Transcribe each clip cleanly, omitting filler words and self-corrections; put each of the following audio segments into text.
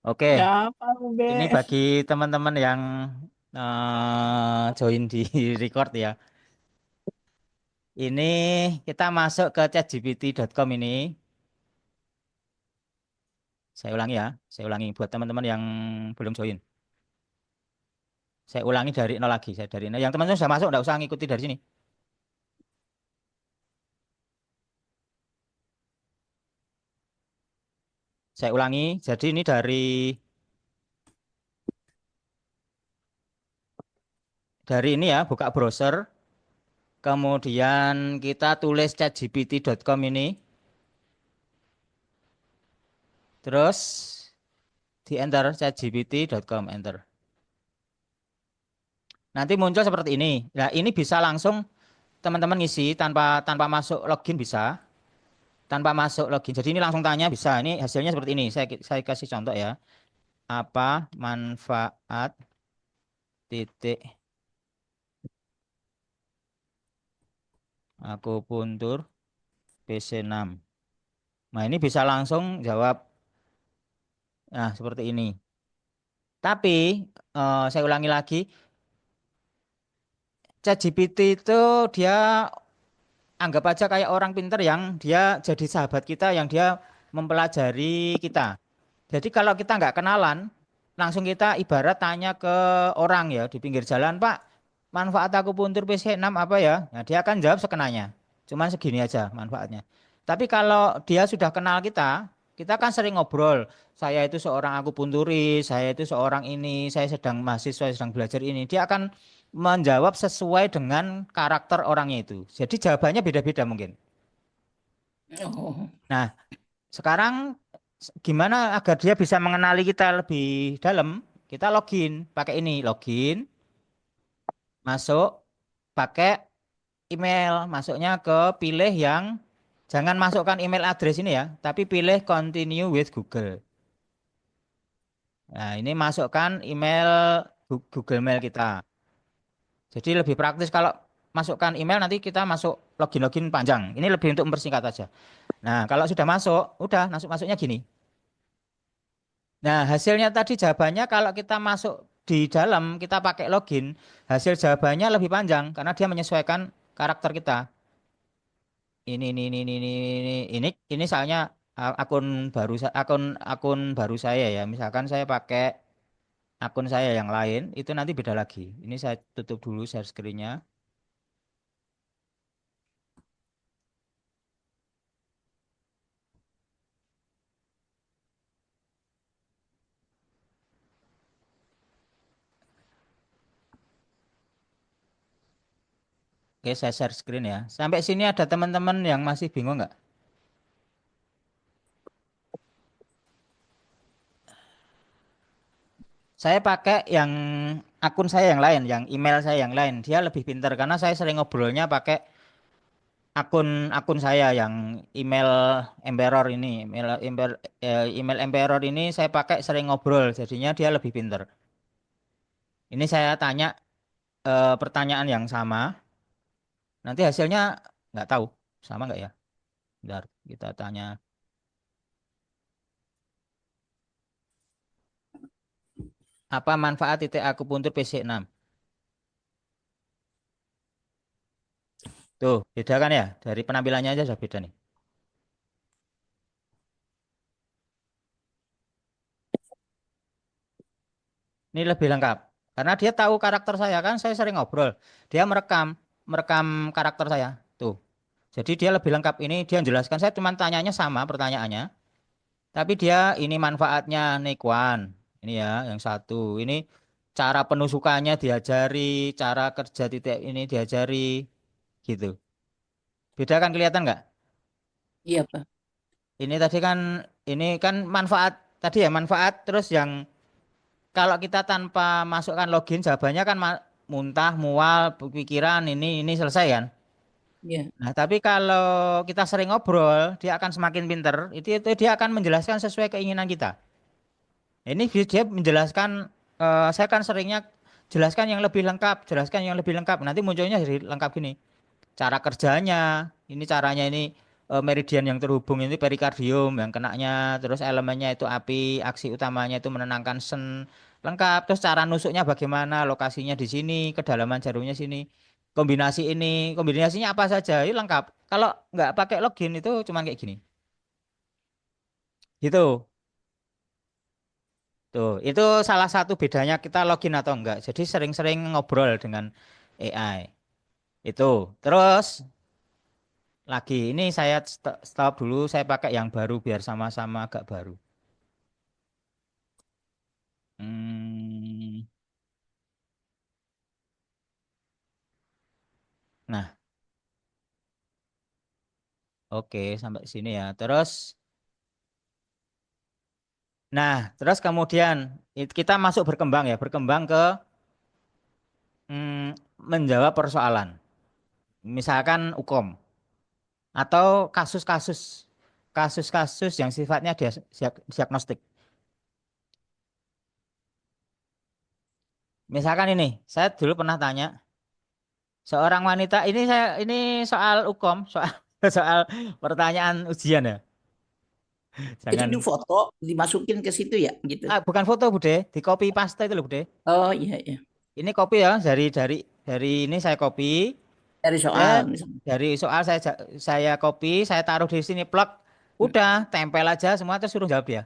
Oke, Ya, Pak ini Ube. bagi teman-teman yang join di record ya. Ini kita masuk ke chatgpt.com ini. Saya ulangi ya, saya ulangi buat teman-teman yang belum join. Saya ulangi dari nol lagi, saya dari nol. Yang teman-teman sudah masuk, nggak usah ngikuti dari sini. Saya ulangi, jadi ini dari ini ya, buka browser. Kemudian kita tulis chatgpt.com ini. Terus di enter chatgpt.com, enter. Nanti muncul seperti ini. Nah, ini bisa langsung teman-teman ngisi tanpa tanpa masuk login bisa. Tanpa masuk login. Jadi ini langsung tanya bisa. Ini hasilnya seperti ini. Saya kasih contoh ya. Apa manfaat titik akupuntur PC6? Nah, ini bisa langsung jawab. Nah, seperti ini. Tapi saya ulangi lagi, ChatGPT itu dia anggap aja kayak orang pinter yang dia jadi sahabat kita, yang dia mempelajari kita. Jadi kalau kita nggak kenalan, langsung kita ibarat tanya ke orang ya di pinggir jalan, Pak, manfaat aku puntur PC6 apa ya? Nah, dia akan jawab sekenanya. Cuman segini aja manfaatnya. Tapi kalau dia sudah kenal kita kan sering ngobrol. Saya itu seorang akupunturis, saya itu seorang ini, saya sedang mahasiswa, sedang belajar ini. Dia akan menjawab sesuai dengan karakter orangnya itu. Jadi jawabannya beda-beda mungkin. Oh, Nah, sekarang gimana agar dia bisa mengenali kita lebih dalam? Kita login, pakai ini, login, masuk, pakai email, masuknya ke pilih yang jangan masukkan email address ini ya, tapi pilih continue with Google. Nah, ini masukkan email Google Mail kita. Jadi lebih praktis kalau masukkan email nanti kita masuk login-login panjang. Ini lebih untuk mempersingkat aja. Nah, kalau sudah masuk, udah masuknya gini. Nah, hasilnya tadi jawabannya kalau kita masuk di dalam, kita pakai login, hasil jawabannya lebih panjang karena dia menyesuaikan karakter kita. Ini soalnya akun baru akun baru saya ya. Misalkan saya pakai akun saya yang lain, itu nanti beda lagi. Ini saya tutup dulu share screen-nya. Oke, saya share screen ya. Sampai sini ada teman-teman yang masih bingung nggak? Saya pakai yang akun saya yang lain, yang email saya yang lain. Dia lebih pintar karena saya sering ngobrolnya pakai akun akun saya yang email Emperor ini, email Emperor ini saya pakai sering ngobrol, jadinya dia lebih pintar. Ini saya tanya pertanyaan yang sama, nanti hasilnya nggak tahu sama nggak ya? Bentar, kita tanya apa manfaat titik akupuntur PC6? Tuh, beda kan ya? Dari penampilannya aja sudah beda nih. Ini lebih lengkap. Karena dia tahu karakter saya kan, saya sering ngobrol. Dia merekam, merekam karakter saya. Tuh. Jadi dia lebih lengkap ini, dia menjelaskan. Saya cuma tanyanya sama pertanyaannya. Tapi dia ini manfaatnya Nekuan. Ini ya, yang satu. Ini cara penusukannya diajari, cara kerja titik ini diajari, gitu. Beda kan kelihatan nggak? iya, Pak. Ini kan manfaat tadi ya manfaat. Terus yang kalau kita tanpa masukkan login, jawabannya kan muntah, mual, pikiran ini selesai kan? Iya. Nah, tapi kalau kita sering ngobrol, dia akan semakin pinter. Itu dia akan menjelaskan sesuai keinginan kita. Ini dia menjelaskan, saya kan seringnya jelaskan yang lebih lengkap, jelaskan yang lebih lengkap. Nanti munculnya jadi lengkap gini. Cara kerjanya, ini caranya ini. meridian yang terhubung ini perikardium yang kenanya, terus elemennya itu api, aksi utamanya itu menenangkan sen, lengkap. Terus cara nusuknya bagaimana, lokasinya di sini, kedalaman jarumnya sini, kombinasi ini, kombinasinya apa saja, itu lengkap. Kalau nggak pakai login itu cuma kayak gini. Gitu. Tuh, itu salah satu bedanya kita login atau enggak. Jadi sering-sering ngobrol dengan AI. Itu. Terus lagi ini saya stop dulu, saya pakai yang baru biar sama-sama agak baru. Hmm, nah, oke sampai sini ya. Terus kemudian kita masuk berkembang ya, berkembang ke menjawab persoalan. Misalkan hukum atau kasus-kasus yang sifatnya diagnostik. Misalkan ini, saya dulu pernah tanya seorang wanita ini soal hukum, soal soal pertanyaan ujian ya. Itu Jangan di foto, dimasukin ke situ ya, gitu. bukan foto Bude, di copy paste itu loh Bude. Oh iya iya. Ini copy ya dari ini saya copy, Dari soal saya misalnya. dari soal saya copy, saya taruh di sini plug, Hmm, udah tempel aja semua terus suruh jawab dia.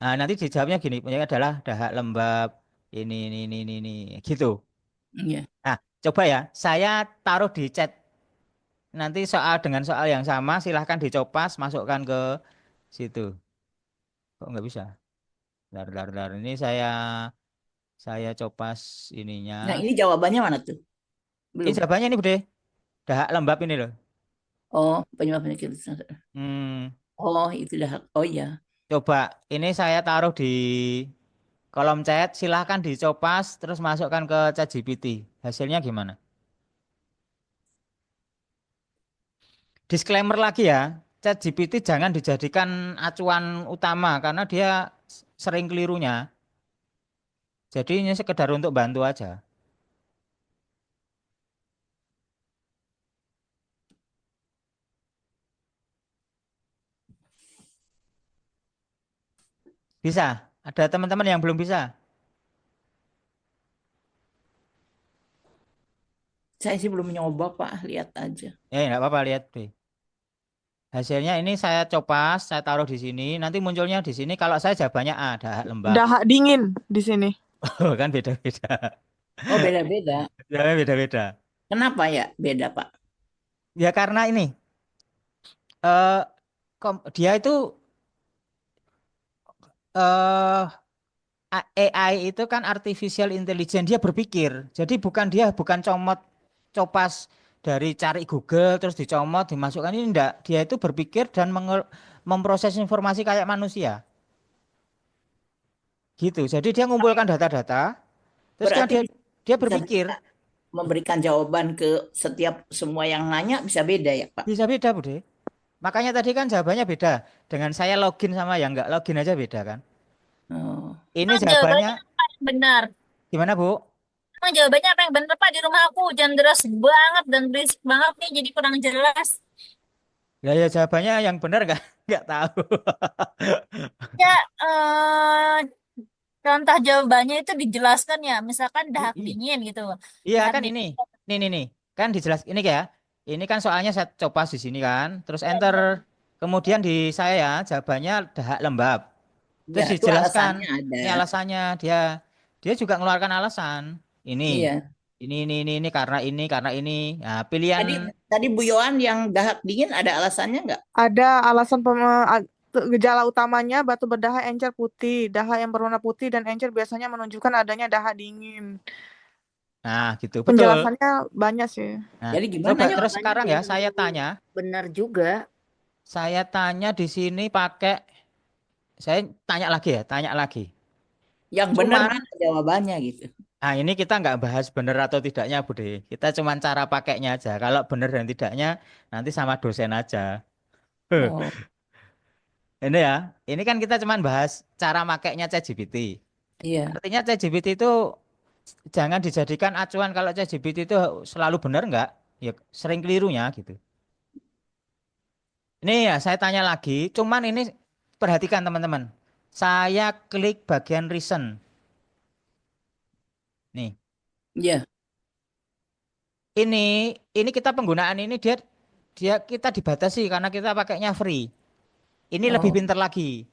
Nah, nanti dijawabnya gini, punya adalah dahak lembab ini gitu. Iya. Nah, coba ya, saya taruh di chat nanti dengan soal yang sama silahkan dicopas masukkan ke situ. Kok nggak bisa? Dar. Ini saya copas Nah ininya. ini jawabannya mana tuh? Ini Belum. jawabannya ini bude. Dahak lembab ini loh. Oh penyebab penyakit. Hmm, Oh itu dah. Oh iya. coba ini saya taruh di kolom chat. Silahkan dicopas terus masukkan ke ChatGPT. Hasilnya gimana? Disclaimer lagi ya. ChatGPT jangan dijadikan acuan utama karena dia sering kelirunya. Jadi ini sekedar untuk bantu aja. Bisa? Ada teman-teman yang belum bisa? Saya sih belum nyoba Pak, lihat aja. Nggak apa-apa lihat deh. Hasilnya ini saya copas, saya taruh di sini. Nanti munculnya di sini. Kalau saya jawabannya A, dahak lembab. Dahak dingin di sini. Oh, kan beda-beda. Oh beda-beda. Jawabannya beda-beda. Kenapa ya beda Pak? Ya karena ini, eh dia itu eh AI itu kan artificial intelligence, dia berpikir. Jadi bukan comot copas dari cari Google terus dicomot dimasukkan ini enggak. Dia itu berpikir dan memproses informasi kayak manusia. Gitu. Jadi dia ngumpulkan data-data, terus kan Berarti dia bisa berpikir. memberikan jawaban ke setiap semua yang nanya bisa beda ya Pak? Bisa beda, Bude. Makanya tadi kan jawabannya beda. Dengan saya login sama yang nggak login aja beda kan. Oh, Ini Emang jawabannya jawabannya apa yang benar? gimana, Bu? Emang jawabannya apa yang benar, Pak? Di rumah aku hujan deras banget dan berisik banget nih, jadi kurang jelas. Ya jawabannya yang benar nggak nggak tahu. Ya, contoh jawabannya itu dijelaskan ya, misalkan dahak Iya, dingin gitu. iya Dahak kan ini. dingin. Nih. Kan dijelas ini ya. Ini kan soalnya saya copas di sini kan, terus enter. Kemudian di saya jawabannya dahak lembab. ya Terus itu dijelaskan, alasannya ada. ini alasannya dia dia juga mengeluarkan alasan. Ini, Iya. ini karena ini. Nah, pilihan Tadi tadi Bu Yohan yang dahak dingin ada alasannya nggak? Ada alasan gejala utamanya batu berdahak encer putih. Dahak yang berwarna putih dan encer biasanya menunjukkan adanya dahak dingin. nah gitu, betul. Penjelasannya banyak sih. Nah, Jadi gimana coba terus jawabannya sekarang ya biar benar juga? saya tanya di sini pakai, saya tanya lagi. Yang benar Cuman, mana jawabannya gitu. nah ini kita nggak bahas benar atau tidaknya, Bude. Kita cuman cara pakainya aja. Kalau benar dan tidaknya nanti sama dosen aja. Oh, Ini ya, ini kan kita cuman bahas cara makainya ChatGPT. iya. Artinya ChatGPT itu jangan dijadikan acuan kalau ChatGPT itu selalu benar nggak? Ya sering kelirunya gitu. Ini ya saya tanya lagi, cuman ini perhatikan teman-teman. Saya klik bagian reason. Nih, Iya. ini kita penggunaan ini dia dia kita dibatasi karena kita pakainya free. Ini lebih Oh, pintar lagi.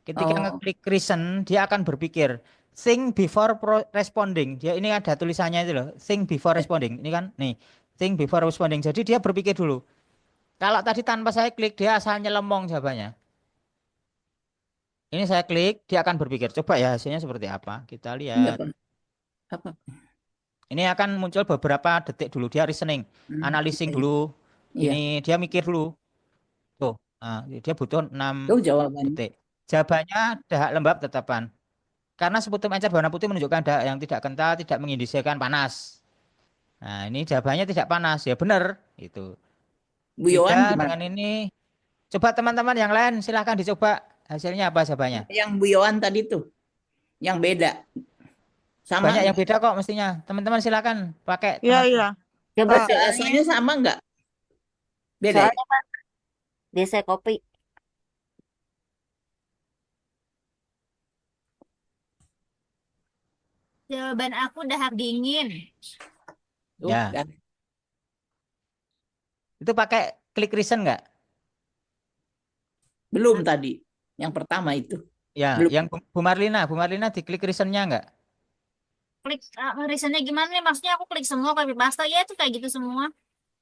Ketika oh, ngeklik reason, dia akan berpikir think before responding. Dia ini ada tulisannya itu loh, think before ya. responding. Ini kan nih, think before responding. Jadi dia berpikir dulu. Kalau tadi tanpa saya klik, dia asal nyelemong jawabannya. Ini saya klik, dia akan berpikir. Coba ya hasilnya seperti apa. Kita Iya, lihat. Pak. Apa? Ini akan muncul beberapa detik dulu. Dia reasoning, Iya, analyzing iya. dulu. Iya. Ini dia mikir dulu. Tuh, nah, dia butuh 6 Itu jawabannya. detik. Jawabannya dahak lembab tetapan. Karena sebutan encer berwarna putih menunjukkan dahak yang tidak kental, tidak mengindikasikan panas. Nah, ini jawabannya tidak panas. Ya benar, itu. Bu Yohan Beda gimana? dengan ini. Coba teman-teman yang lain silahkan dicoba. Hasilnya apa jawabannya? Yang Bu Yohan tadi tuh, yang beda. Sama Banyak yang nggak? beda kok mestinya. Teman-teman silakan pakai Iya, teman. iya. Coba Eh, soalnya, Rasanya sama nggak? Beda ya? soalnya Pak, biasa kopi. Jawaban aku dahak dingin. Tuh, Ya, kan. itu pakai klik reason nggak? Belum tadi. Yang pertama itu. Ya, Belum. yang Bu Marlina diklik reasonnya nggak? Klik reasonnya gimana nih? Maksudnya aku klik semua copy paste ya itu kayak gitu semua.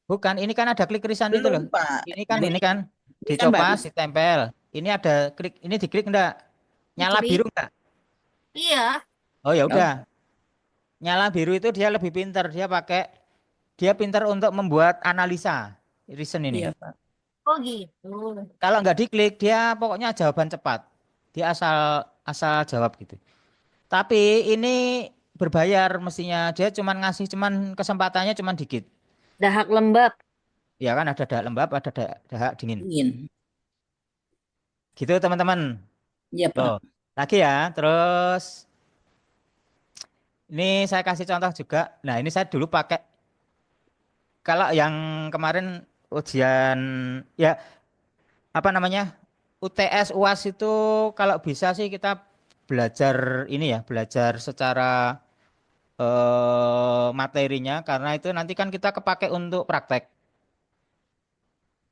Bukan, ini kan ada klik reason itu Belum, loh. Pak. Ini Belum. kan Ini kan baru. dicopas, ditempel. Ini ada klik, ini diklik enggak? Nyala Diklik. biru enggak? Iya. Oh ya Oh, udah. Nyala biru itu dia lebih pintar, dia pintar untuk membuat analisa reason ini. iya, Pak. Oh gitu. Kalau nggak diklik dia pokoknya jawaban cepat. Dia asal asal jawab gitu. Tapi ini berbayar mestinya. Dia cuman ngasih cuman kesempatannya cuman dikit. Dahak lembab. Ya kan ada dahak lembab, ada dahak dingin. Ingin. Gitu teman-teman. Iya, Tuh. Pak. Lagi ya. Terus ini saya kasih contoh juga. Nah, ini saya dulu pakai kalau yang kemarin ujian ya apa namanya? UTS UAS itu kalau bisa sih kita belajar ini ya, belajar secara materinya karena itu nanti kan kita kepake untuk praktek.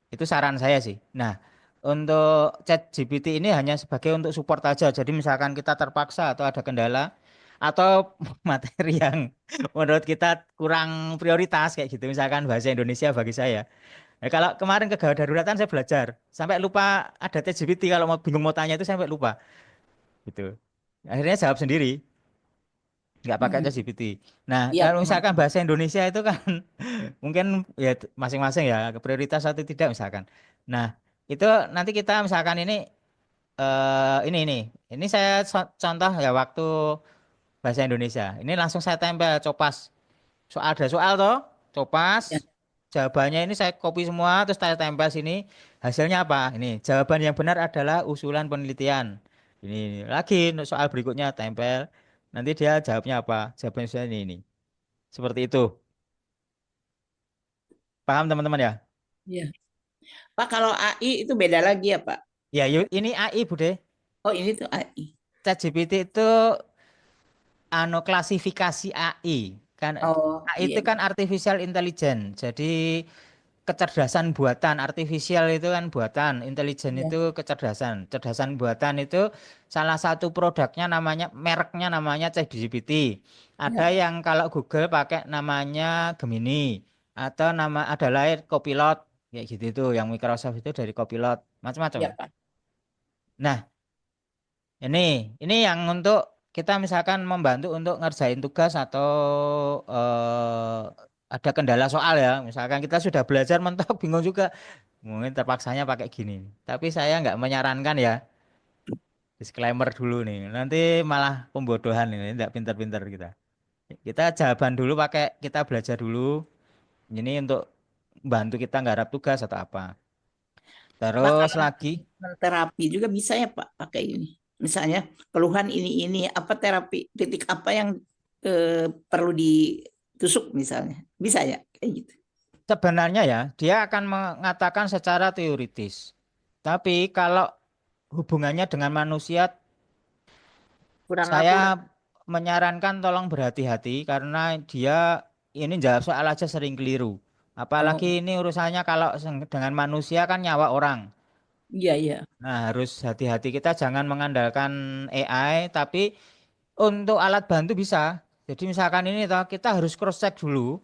Itu saran saya sih. Nah, untuk ChatGPT ini hanya sebagai untuk support aja. Jadi misalkan kita terpaksa atau ada kendala atau materi yang menurut kita kurang prioritas kayak gitu. Misalkan bahasa Indonesia bagi saya. Nah, kalau kemarin kegawat daruratan saya belajar sampai lupa ada ChatGPT kalau mau bingung mau tanya itu sampai lupa gitu. Akhirnya jawab sendiri, nggak pakai Hmm. ChatGPT. Nah, Iya, kalau paham. misalkan bahasa Indonesia itu kan mungkin ya masing-masing ya prioritas atau tidak misalkan. Nah, itu nanti kita misalkan ini saya contoh ya waktu bahasa Indonesia. Ini langsung saya tempel copas. Ada soal toh, copas. Ya. Jawabannya ini saya copy semua terus saya tempel sini. Hasilnya apa? Ini jawaban yang benar adalah usulan penelitian. Ini lagi untuk soal berikutnya tempel. Nanti dia jawabnya apa? Jawabannya saya ini. Seperti itu. Paham teman-teman ya? Iya. Pak, kalau AI itu beda lagi ya, Pak? Ya, ini AI Bude. Oh, ini tuh AI. ChatGPT itu klasifikasi AI. Kan Oh, AI iya. itu kan artificial intelligence. Jadi kecerdasan buatan. Artificial itu kan buatan, intelijen Iya. itu kecerdasan. Cerdasan buatan itu salah satu produknya mereknya namanya ChatGPT. Iya. Ada yang kalau Google pakai namanya Gemini atau ada lain Copilot kayak gitu itu yang Microsoft itu dari Copilot Iya, macam-macam. Pak. Nah, ini yang untuk kita misalkan membantu untuk ngerjain tugas atau eh, ada kendala soal ya. Misalkan kita sudah belajar mentok bingung juga. Mungkin terpaksanya pakai gini. Tapi saya nggak menyarankan ya. Disclaimer dulu nih. Nanti malah pembodohan ini. Nggak pintar-pintar kita. Kita jawaban dulu pakai kita belajar dulu. Ini untuk bantu kita nggarap tugas atau apa. Pak, Terus kalau lagi. terapi juga bisa ya, Pak, pakai ini. Misalnya keluhan ini apa terapi titik apa yang perlu ditusuk misalnya. Bisa ya kayak gitu. Sebenarnya ya, dia akan mengatakan secara teoritis. Tapi kalau hubungannya dengan manusia, Kurang akurat. saya menyarankan tolong berhati-hati karena dia ini jawab soal aja sering keliru. Oh, Apalagi ini urusannya kalau dengan manusia kan nyawa orang. iya, iya. Nah, harus hati-hati kita jangan mengandalkan AI, tapi untuk alat bantu bisa. Jadi misalkan ini toh kita harus cross check dulu.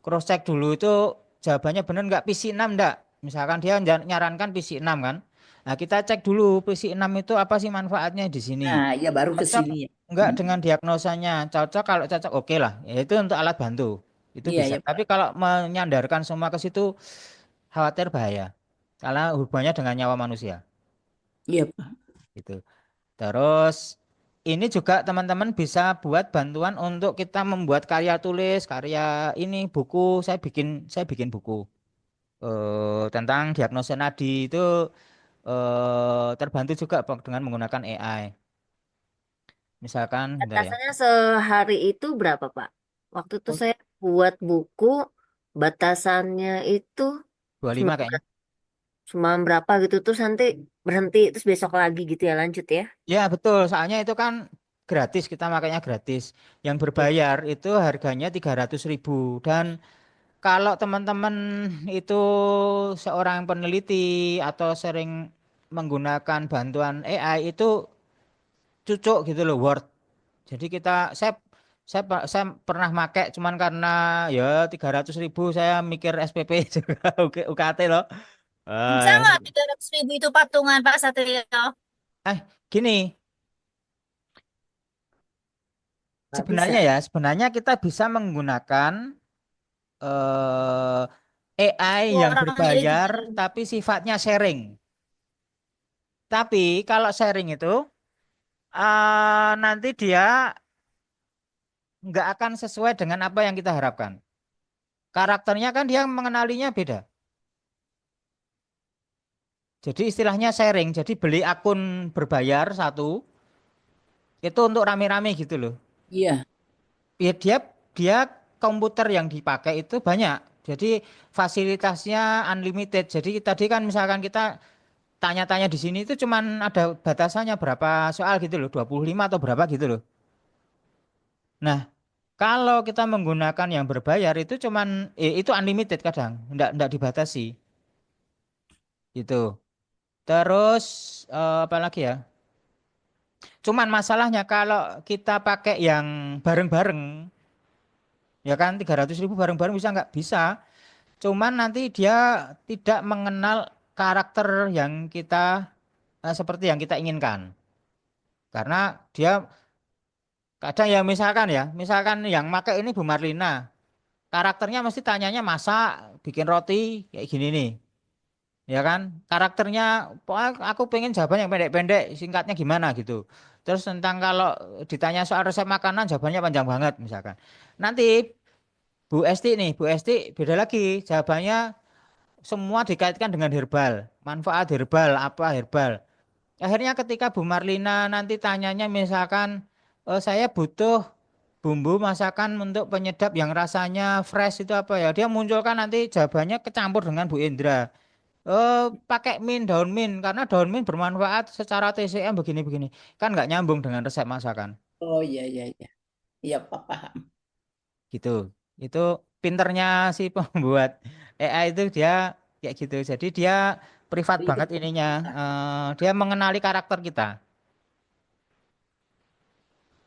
Cross check dulu itu jawabannya benar nggak PC 6 enggak? Misalkan dia nyarankan PC 6 kan. Nah, kita cek dulu PC 6 itu apa sih manfaatnya di sini. Nah, ya baru ke Cocok sini ya. enggak Mm. dengan diagnosanya? Cocok kalau cocok oke lah. Ya, itu untuk alat bantu. Itu Iya, bisa. ya, Tapi Pak. kalau menyandarkan semua ke situ khawatir bahaya. Karena hubungannya dengan nyawa manusia Iya, Pak. gitu. Terus ini juga teman-teman bisa buat bantuan untuk kita membuat karya tulis, karya ini buku. Saya bikin buku tentang diagnosa nadi itu terbantu juga Pak, dengan menggunakan AI. Misalkan, bentar ya, Batasannya sehari itu berapa, Pak? Waktu itu Oh, saya buat buku, batasannya itu 25 cuma, kayaknya. cuma berapa gitu. Terus nanti berhenti, terus besok lagi gitu ya, lanjut ya. Ya betul, soalnya itu kan gratis, kita makanya gratis. Yang Iya. berbayar itu harganya 300.000 dan kalau teman-teman itu seorang peneliti atau sering menggunakan bantuan AI itu cucuk gitu loh, Word. Jadi saya pernah make cuman karena ya 300.000 saya mikir SPP juga UKT loh. Bisa Ah, nggak 300.000 itu patungan Pak Satrio? gini, nggak bisa. sebenarnya kita bisa menggunakan eh, AI yang Orangnya itu berbayar kan. tapi sifatnya sharing. Tapi kalau sharing itu nanti dia nggak akan sesuai dengan apa yang kita harapkan. Karakternya kan dia mengenalinya beda. Jadi istilahnya sharing. Jadi beli akun berbayar satu itu untuk rame-rame gitu loh. Iya. Ya dia komputer yang dipakai itu banyak. Jadi fasilitasnya unlimited. Jadi tadi kan misalkan kita tanya-tanya di sini itu cuman ada batasannya berapa soal gitu loh, 25 atau berapa gitu loh. Nah, kalau kita menggunakan yang berbayar itu cuman itu unlimited kadang, enggak dibatasi gitu. Terus apa lagi ya? Cuman masalahnya kalau kita pakai yang bareng-bareng, ya kan 300.000 bareng-bareng bisa nggak? Bisa. Cuman nanti dia tidak mengenal karakter yang kita seperti yang kita inginkan. Karena dia kadang ya misalkan yang make ini Bu Marlina, karakternya mesti tanyanya masak, bikin roti, kayak gini nih. Ya kan? Karakternya, "Pokoknya aku pengen jawaban yang pendek-pendek, singkatnya gimana gitu." Terus tentang kalau ditanya soal resep makanan, jawabannya panjang banget misalkan. Nanti Bu Esti beda lagi, jawabannya semua dikaitkan dengan herbal, manfaat herbal, apa herbal. Akhirnya ketika Bu Marlina nanti tanyanya misalkan, saya butuh bumbu masakan untuk penyedap yang rasanya fresh itu apa ya? Dia munculkan nanti jawabannya kecampur dengan Bu Indra. Pakai daun mint karena daun mint bermanfaat secara TCM begini-begini. Kan nggak nyambung dengan resep masakan. Oh, iya, iya, iya. Iya, Pak, paham. Gitu. Itu pinternya si pembuat AI itu dia kayak gitu. Jadi dia privat Ribet. banget ininya. Dia mengenali karakter kita.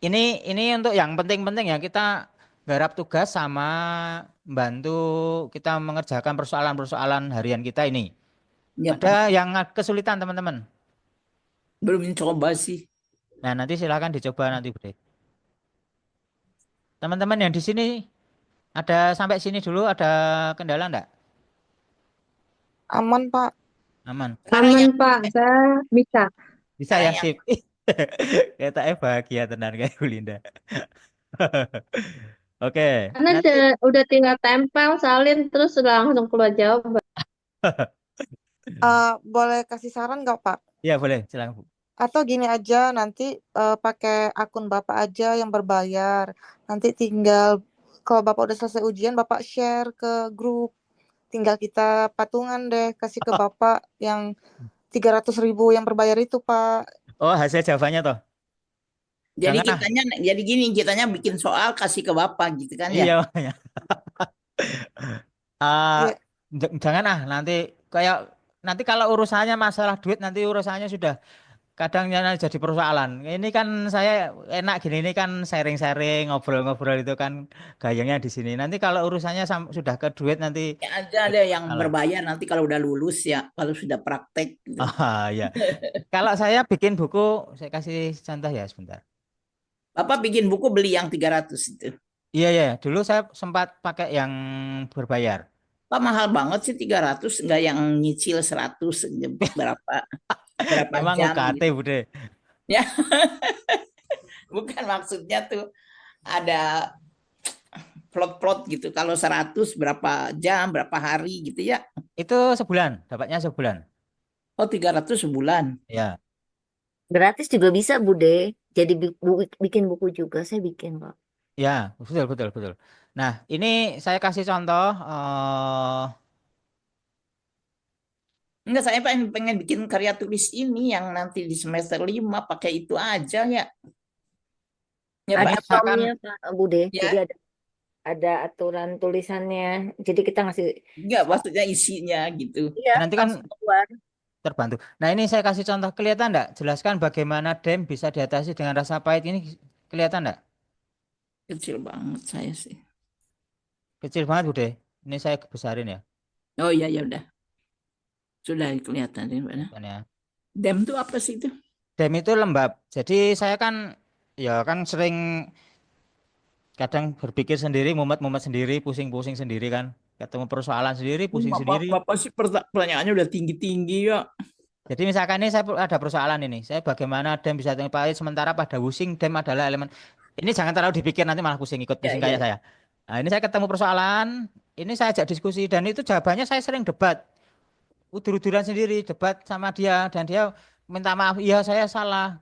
Ini untuk yang penting-penting ya kita garap tugas sama bantu kita mengerjakan persoalan-persoalan harian kita ini. Iya, Pak. Ada yang kesulitan teman-teman. Belum coba sih. Nah, nanti silakan dicoba nanti, Bre. Teman-teman yang di sini ada sampai sini dulu ada kendala enggak? Aman, Pak. Aman. Sekarang Aman yang Pak, saya bisa. Bisa sekarang ya, yang sip. Kita bahagia tenan kayak Bu Linda. Oke, Karena nanti udah tinggal tempel, salin, terus udah langsung keluar jawaban. Boleh kasih saran nggak, Pak? ya boleh, silakan Bu. Atau gini aja, nanti pakai akun Bapak aja yang berbayar. Nanti tinggal, kalau Bapak udah selesai ujian, Bapak share ke grup. Tinggal kita patungan deh, kasih ke Bapak yang 300.000 yang berbayar itu, Pak. Oh, hasil jawabannya toh. Jadi Jangan ah. jadi gini, kitanya bikin soal kasih ke Bapak gitu kan ya. Iya, makanya. Ah, Iya. jangan ah, nanti kalau urusannya masalah duit, nanti urusannya sudah kadangnya jadi persoalan. Ini kan saya enak gini, ini kan sharing-sharing, ngobrol-ngobrol itu kan gayanya di sini. Nanti kalau urusannya sudah ke duit nanti Ya, ada yang salah. berbayar nanti kalau udah lulus ya, kalau sudah praktek gitu. Ah, ya. Kalau saya bikin buku, saya kasih contoh ya sebentar. Bapak bikin buku beli yang 300 itu. Iya, ya. Dulu saya sempat pakai yang berbayar. Pak mahal banget sih 300, nggak yang nyicil 100 berapa berapa Emang jam UKT, gitu. Bude. Ya, bukan maksudnya tuh ada plot-plot gitu. Kalau 100 berapa jam, berapa hari gitu ya. Itu sebulan, dapatnya sebulan. Oh, 300 sebulan. Ya. Gratis juga bisa, Bude. Jadi bikin buku juga. Saya bikin, Pak. Ya, betul, betul, betul. Nah, ini saya kasih contoh. Enggak, saya pengen bikin karya tulis ini yang nanti di semester 5 pakai itu aja ya. Ya, Ada Pak. Misalkan, formnya, Pak Bude. Jadi Ya, ada aturan tulisannya. Jadi kita ngasih, enggak maksudnya isinya gitu. iya, nanti kan langsung keluar. terbantu. Nah, ini saya kasih contoh. Kelihatan enggak? Jelaskan bagaimana DEM bisa diatasi dengan rasa pahit ini. Kelihatan enggak? Kecil banget saya sih. Kecil banget, Bude. Ini saya besarin ya. Oh iya, ya udah. Sudah kelihatan ya, Pak. Kan ya. Dem itu apa sih itu? DEM itu lembab. Jadi saya kan ya kan sering kadang berpikir sendiri, mumet-mumet sendiri, pusing-pusing sendiri kan. Ketemu persoalan sendiri, pusing Bapak, sendiri. Bapak sih pertanyaannya udah tinggi-tinggi ya. Jadi misalkan ini saya ada persoalan ini. Saya bagaimana DEM bisa terpakai sementara pada pusing DEM adalah elemen. Ini jangan terlalu dipikir nanti malah pusing ikut Ya, pusing kayak ya. saya. Nah, ini saya ketemu persoalan, ini saya ajak diskusi dan itu jawabannya saya sering debat. Udur-uduran sendiri debat sama dia dan dia minta maaf, iya saya salah.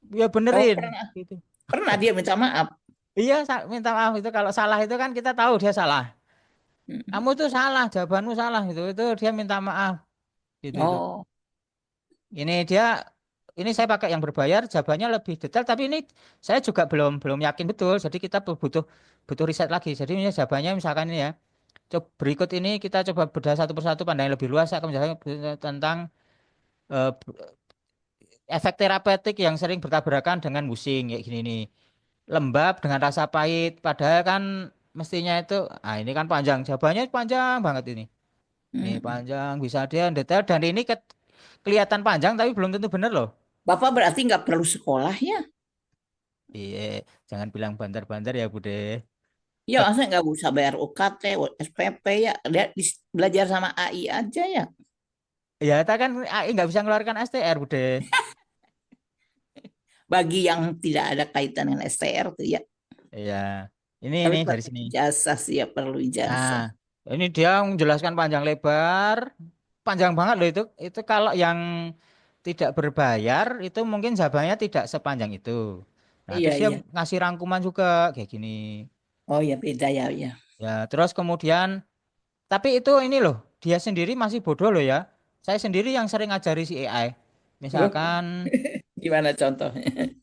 Ya Oh, benerin pernah, gitu. pernah dia minta maaf. Iya, minta maaf itu kalau salah itu kan kita tahu dia salah. Hmm. Kamu itu salah, jawabanmu salah gitu. Itu dia minta maaf gitu itu. Oh, Ini dia ini saya pakai yang berbayar, jawabannya lebih detail tapi ini saya juga belum belum yakin betul. Jadi kita butuh butuh riset lagi. Jadi ini jawabannya misalkan ini ya. Coba berikut ini kita coba bedah satu persatu pandangan lebih luas. Saya akan menjelaskan tentang eh, efek terapeutik yang sering bertabrakan dengan musing kayak gini nih. Lembab dengan rasa pahit. Padahal kan mestinya itu, ah ini kan panjang. Jawabannya panjang banget ini. Ini hmm. panjang, bisa dia detail dan ini kelihatan panjang tapi belum tentu benar loh. Bapak berarti nggak perlu sekolah ya? Iya, jangan bilang banter-banter ya Bude. Ya, masa nggak usah bayar UKT, SPP ya. Dia belajar sama AI aja ya. Ya, kita kan AI nggak bisa ngeluarkan STR Bude. Bagi yang tidak ada kaitan dengan STR tuh ya. Iya, ini Tapi dari pakai sini. ijazah sih ya, perlu Nah, ijazah. ini dia menjelaskan panjang lebar, panjang banget loh itu. Itu kalau yang tidak berbayar itu mungkin jawabannya tidak sepanjang itu. Nah, Iya, terus dia iya. ngasih rangkuman juga kayak gini. Oh ya, beda ya, ya. Ya, terus kemudian, tapi itu ini loh, dia sendiri masih bodoh loh ya. Saya sendiri yang sering ngajari si AI. Loh, Misalkan gimana contohnya?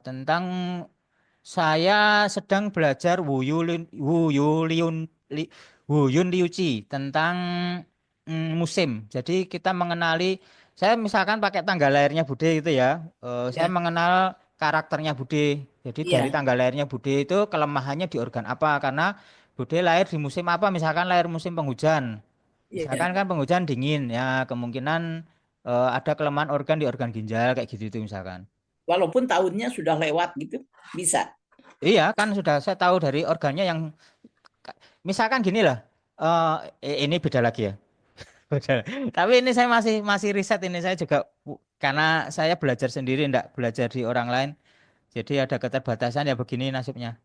tentang saya sedang belajar Li- Wuyun Liuci tentang musim. Jadi kita mengenali, saya misalkan pakai tanggal lahirnya Bude itu ya, saya Ya, mengenal karakternya Bude. Jadi dari iya, tanggal lahirnya Bude itu kelemahannya di organ apa? Karena Bude lahir di musim apa? Misalkan lahir musim penghujan. iya. Misalkan kan penghujan dingin ya, kemungkinan ada kelemahan organ di organ ginjal kayak gitu itu misalkan. Walaupun tahunnya sudah lewat gitu, bisa. Iya kan sudah saya tahu dari organnya yang misalkan gini lah. Ini beda lagi ya. Beda. Tapi ini saya masih masih riset ini saya juga karena saya belajar sendiri enggak belajar di orang lain. Jadi ada keterbatasan ya begini nasibnya.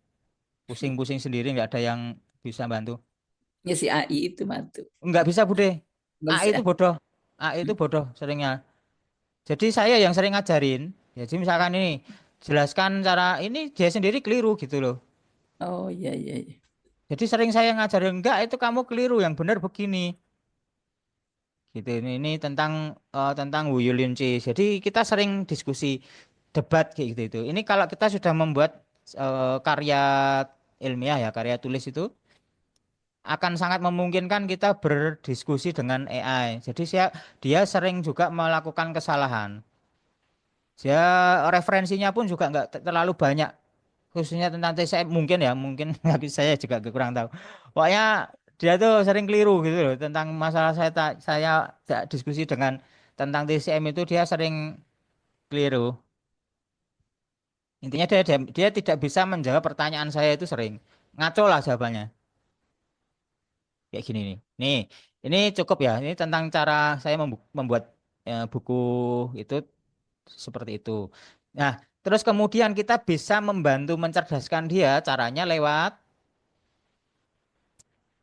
Pusing-pusing sendiri enggak ada yang bisa bantu. Ya si AI itu mantu. Enggak bisa Bude. AI itu Bisa. bodoh. AI itu bodoh seringnya. Jadi saya yang sering ngajarin. Jadi misalkan ini jelaskan cara ini dia sendiri keliru gitu loh. Oh iya, iya, iya. Jadi sering saya ngajarin enggak itu kamu keliru yang benar begini Gitu. Ini tentang Wu Yuliunci. Jadi kita sering diskusi debat kayak gitu itu. Ini kalau kita sudah membuat karya ilmiah ya, karya tulis itu akan sangat memungkinkan kita berdiskusi dengan AI. Jadi dia sering juga melakukan kesalahan. Dia referensinya pun juga nggak terlalu banyak, khususnya tentang TCM mungkin ya, mungkin tapi saya juga kurang tahu. Pokoknya dia tuh sering keliru gitu loh tentang masalah saya diskusi dengan tentang TCM itu dia sering keliru. Intinya dia tidak bisa menjawab pertanyaan saya itu sering ngaco lah jawabannya. Kayak gini nih. Nih, ini cukup ya. Ini tentang cara saya membuat buku itu seperti itu. Nah, terus kemudian kita bisa membantu mencerdaskan dia caranya lewat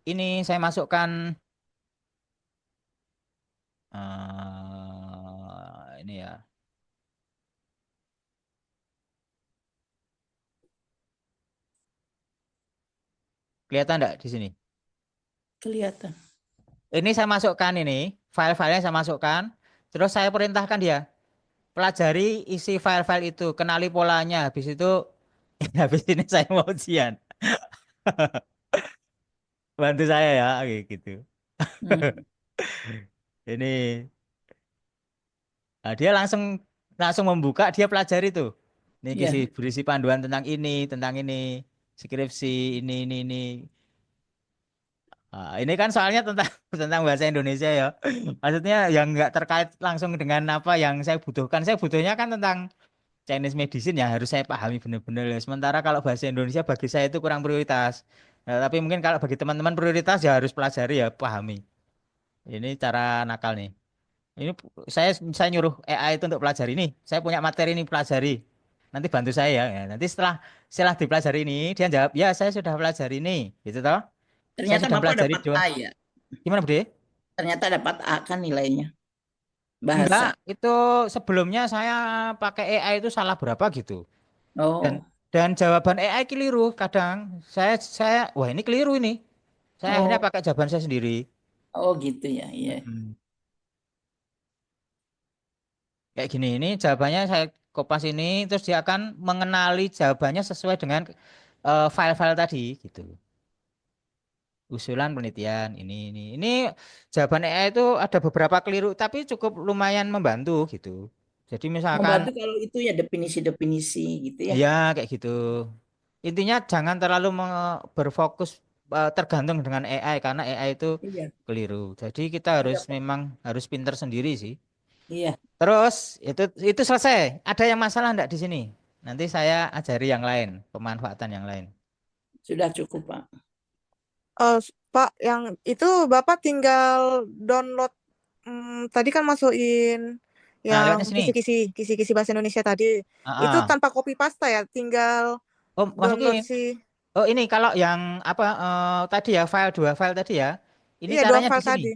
ini saya masukkan ini ya. Kelihatan enggak di sini? Kelihatan. Ini saya masukkan ini, file-filenya saya masukkan, terus saya perintahkan dia pelajari isi file-file itu, kenali polanya. Habis itu habis ini saya mau ujian. Bantu saya ya, kayak gitu. Hmm. Ini nah, dia langsung langsung membuka, dia pelajari tuh. Ini Ya, berisi panduan tentang ini, skripsi ini. Ini kan soalnya tentang tentang bahasa Indonesia ya. Maksudnya yang nggak terkait langsung dengan apa yang saya butuhkan. Saya butuhnya kan tentang Chinese medicine yang harus saya pahami benar-benar. Sementara kalau bahasa Indonesia bagi saya itu kurang prioritas. Nah, tapi mungkin kalau bagi teman-teman prioritas ya harus pelajari ya pahami. Ini cara nakal nih. Ini saya nyuruh AI itu untuk pelajari ini. Saya punya materi ini pelajari. Nanti bantu saya ya. Ya, nanti setelah dipelajari ini dia jawab, "Ya, saya sudah pelajari ini." Gitu toh. Saya ternyata sudah Bapak pelajari dapat dua. A ya. Gimana, Bude? Ternyata dapat A kan nilainya. Enggak, Bahasa. itu sebelumnya saya pakai AI itu salah berapa gitu. Dan Oh, dan jawaban AI keliru kadang. Wah ini keliru ini. Saya akhirnya oh, pakai jawaban saya sendiri. oh gitu ya. Iya. Mm-mm. Kayak gini, ini jawabannya saya kopas ini, terus dia akan mengenali jawabannya sesuai dengan file-file tadi gitu. Usulan penelitian ini jawaban AI itu ada beberapa keliru tapi cukup lumayan membantu gitu. Jadi misalkan Membantu kalau itu ya definisi-definisi gitu ya. ya kayak gitu. Intinya jangan terlalu berfokus tergantung dengan AI karena AI itu Iya, keliru. Jadi kita harus ada Pak. memang harus pintar sendiri sih. Iya, Terus itu selesai. Ada yang masalah enggak di sini? Nanti saya ajari yang lain, pemanfaatan yang lain. sudah cukup Pak. Pak, yang itu Bapak tinggal download tadi kan masukin Nah, yang lewatnya sini. kisi-kisi bahasa Indonesia tadi. Itu Ah, ah. tanpa copy paste ya, tinggal Oh, download masukin. si Oh, ini kalau yang apa tadi ya dua file tadi ya. Ini iya dua caranya di file sini. tadi.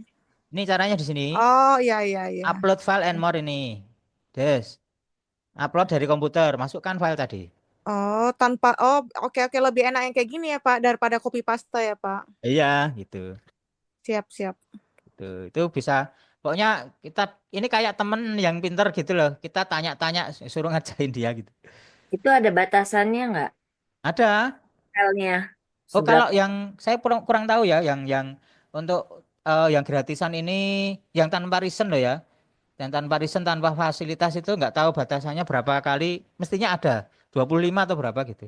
Ini caranya di sini. Oh iya iya iya. Upload file and more ini. Des. Upload dari komputer, masukkan file tadi. Oh oke oke lebih enak yang kayak gini ya Pak daripada copy paste ya Pak. Iya, gitu. Siap siap. Itu bisa. Pokoknya kita ini kayak temen yang pinter gitu loh. Kita tanya-tanya, suruh ngerjain dia gitu. Itu ada batasannya nggak Ada. filenya? Oh, kalau Seberapa? yang saya kurang kurang tahu ya, yang untuk yang gratisan ini, yang tanpa reason loh ya. Yang tanpa reason, tanpa fasilitas itu nggak tahu batasannya berapa kali. Mestinya ada 25 atau berapa gitu.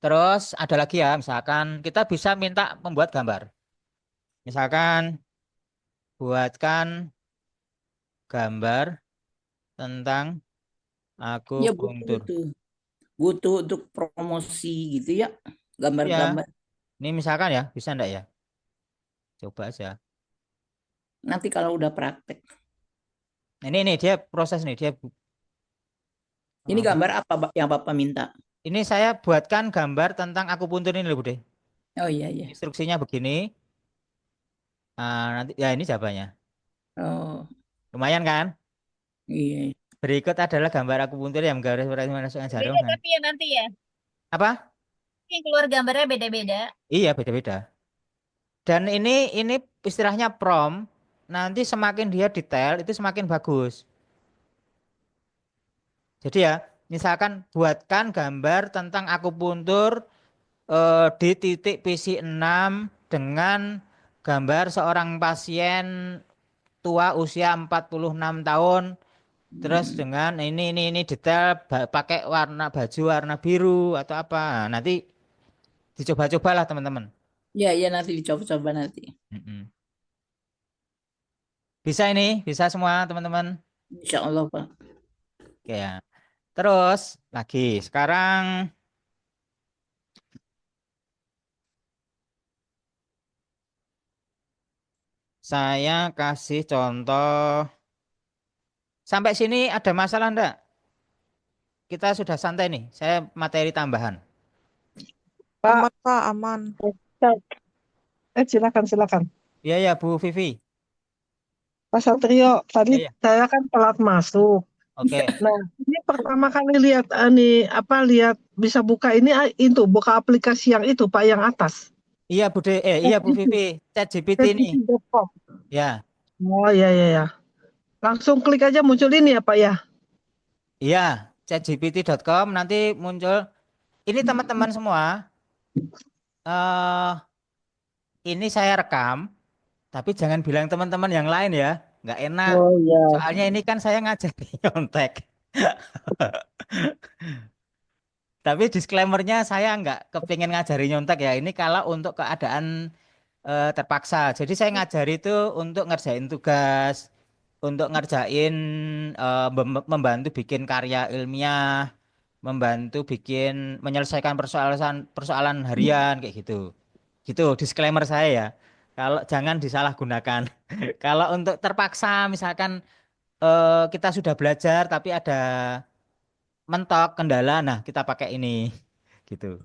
Terus ada lagi ya, misalkan kita bisa minta membuat gambar. Misalkan buatkan gambar tentang Ya butuh akupunktur. itu. Butuh untuk promosi gitu ya. Ya, Gambar-gambar. ini misalkan ya, bisa enggak ya? Coba aja. Nanti kalau udah praktek. Nah, ini dia proses nih, dia Ini eh, gambar apa yang Bapak minta? ini saya buatkan gambar tentang akupuntur ini loh, Bude. Oh iya iya. Instruksinya begini. Nanti ya ini jawabannya. Oh Lumayan kan? iya. Berikut adalah gambar akupuntur yang garis masukkan jarum. Beda Nah, tapi ya nanti ya. apa? Yang keluar gambarnya beda-beda. Iya, beda-beda. Dan ini istilahnya prompt. Nanti semakin dia detail itu semakin bagus. Jadi ya, misalkan buatkan gambar tentang akupuntur di titik PC6 dengan gambar seorang pasien tua usia 46 tahun. Terus dengan ini detail pakai warna baju warna biru atau apa. Nah, nanti dicoba-cobalah teman-teman. Ya, ya nanti dicoba-coba nanti. Mm-mm. Bisa ini, bisa semua teman-teman. Insya Allah, Pak. Oke ya. Terus lagi sekarang saya kasih contoh. Sampai sini ada masalah enggak? Kita sudah santai nih. Saya materi tambahan. Pak, Aman, Pak, aman. silakan silakan. Iya ya Bu Vivi. Pak Satrio, tadi Iya ya. saya kan telat masuk. Oke. Nah, ini pertama kali lihat lihat bisa buka ini itu buka aplikasi yang itu Pak yang atas. Iya iya Bu Vivi. ChatGPT nih. ChatGPT.com. Ya. Oh iya iya ya. Langsung klik aja muncul ini ya Pak ya. Iya, chatgpt.com nanti muncul. Ini teman-teman semua. eh ini saya rekam, tapi jangan bilang teman-teman yang lain ya. Nggak enak. Oh iya. Soalnya ini kan saya ngajari nyontek. Tapi disclaimer-nya saya nggak kepingin ngajari nyontek ya. Ini kalau untuk keadaan terpaksa. Jadi saya ngajari itu untuk ngerjain tugas, untuk ngerjain membantu bikin karya ilmiah, membantu bikin menyelesaikan persoalan persoalan harian kayak gitu. Gitu disclaimer saya ya. Kalau jangan disalahgunakan. Kalau untuk terpaksa misalkan kita sudah belajar tapi ada mentok kendala, nah kita pakai ini gitu.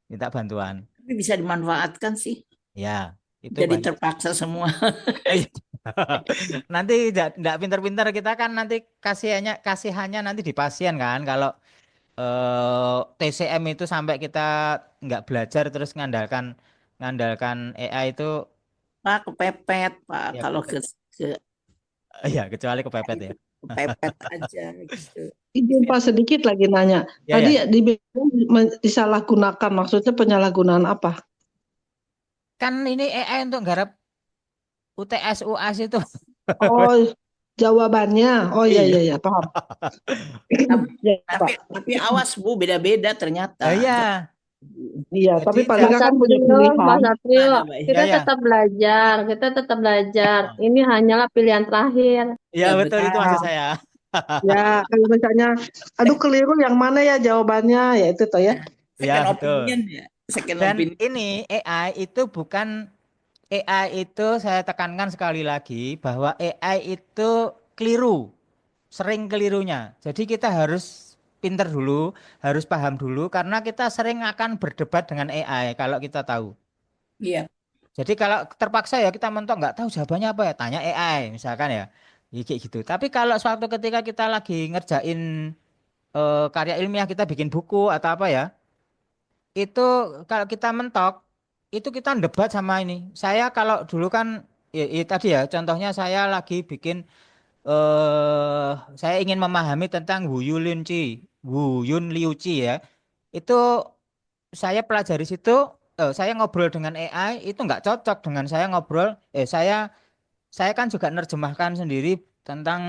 Minta bantuan. Tapi bisa dimanfaatkan sih. Ya, itu Jadi banyak. terpaksa semua. Iya. Nanti enggak pinter-pinter kita kan nanti kasihannya nanti di pasien kan kalau TCM itu sampai kita nggak belajar terus ngandalkan ngandalkan AI itu Pak, kepepet, Pak. ya Kalau ke ya kecuali kepepet ya. kepepet aja gitu. Izin Pak sedikit lagi nanya. Ya Tadi ya. dibilang disalahgunakan, maksudnya penyalahgunaan apa? Kan ini AI untuk garap UTS UAS itu. Oh, jawabannya. Oh iya Iya. iya iya paham. Ya, Pak. Tapi awas Bu, beda-beda ternyata. Iya. Iya, Jadi tapi paling Mas nggak kan punya Satrio, Mas pilihan. Satrio, Ada, Mbak. kita Ya ya. tetap belajar, kita tetap belajar. Ini hanyalah pilihan terakhir. Iya Ya, betul itu maksud saya. Ya, kalau misalnya, aduh keliru yang mana ya jawabannya, ya itu toh ya. Ya Second betul. opinion ya. Second Dan opinion. ini AI itu bukan AI itu saya tekankan sekali lagi bahwa AI itu keliru, sering kelirunya. Jadi kita harus pinter dulu, harus paham dulu karena kita sering akan berdebat dengan AI kalau kita tahu. Iya. Jadi kalau terpaksa ya kita mentok nggak tahu jawabannya apa ya tanya AI misalkan ya. Ya kayak gitu. Tapi kalau suatu ketika kita lagi ngerjain karya ilmiah kita bikin buku atau apa ya, itu kalau kita mentok itu kita debat sama ini. Saya kalau dulu kan ya tadi ya contohnya saya lagi bikin saya ingin memahami tentang Wu Yun Liu Chi ya. Itu saya pelajari situ, saya ngobrol dengan AI itu nggak cocok dengan saya ngobrol. Saya kan juga nerjemahkan sendiri tentang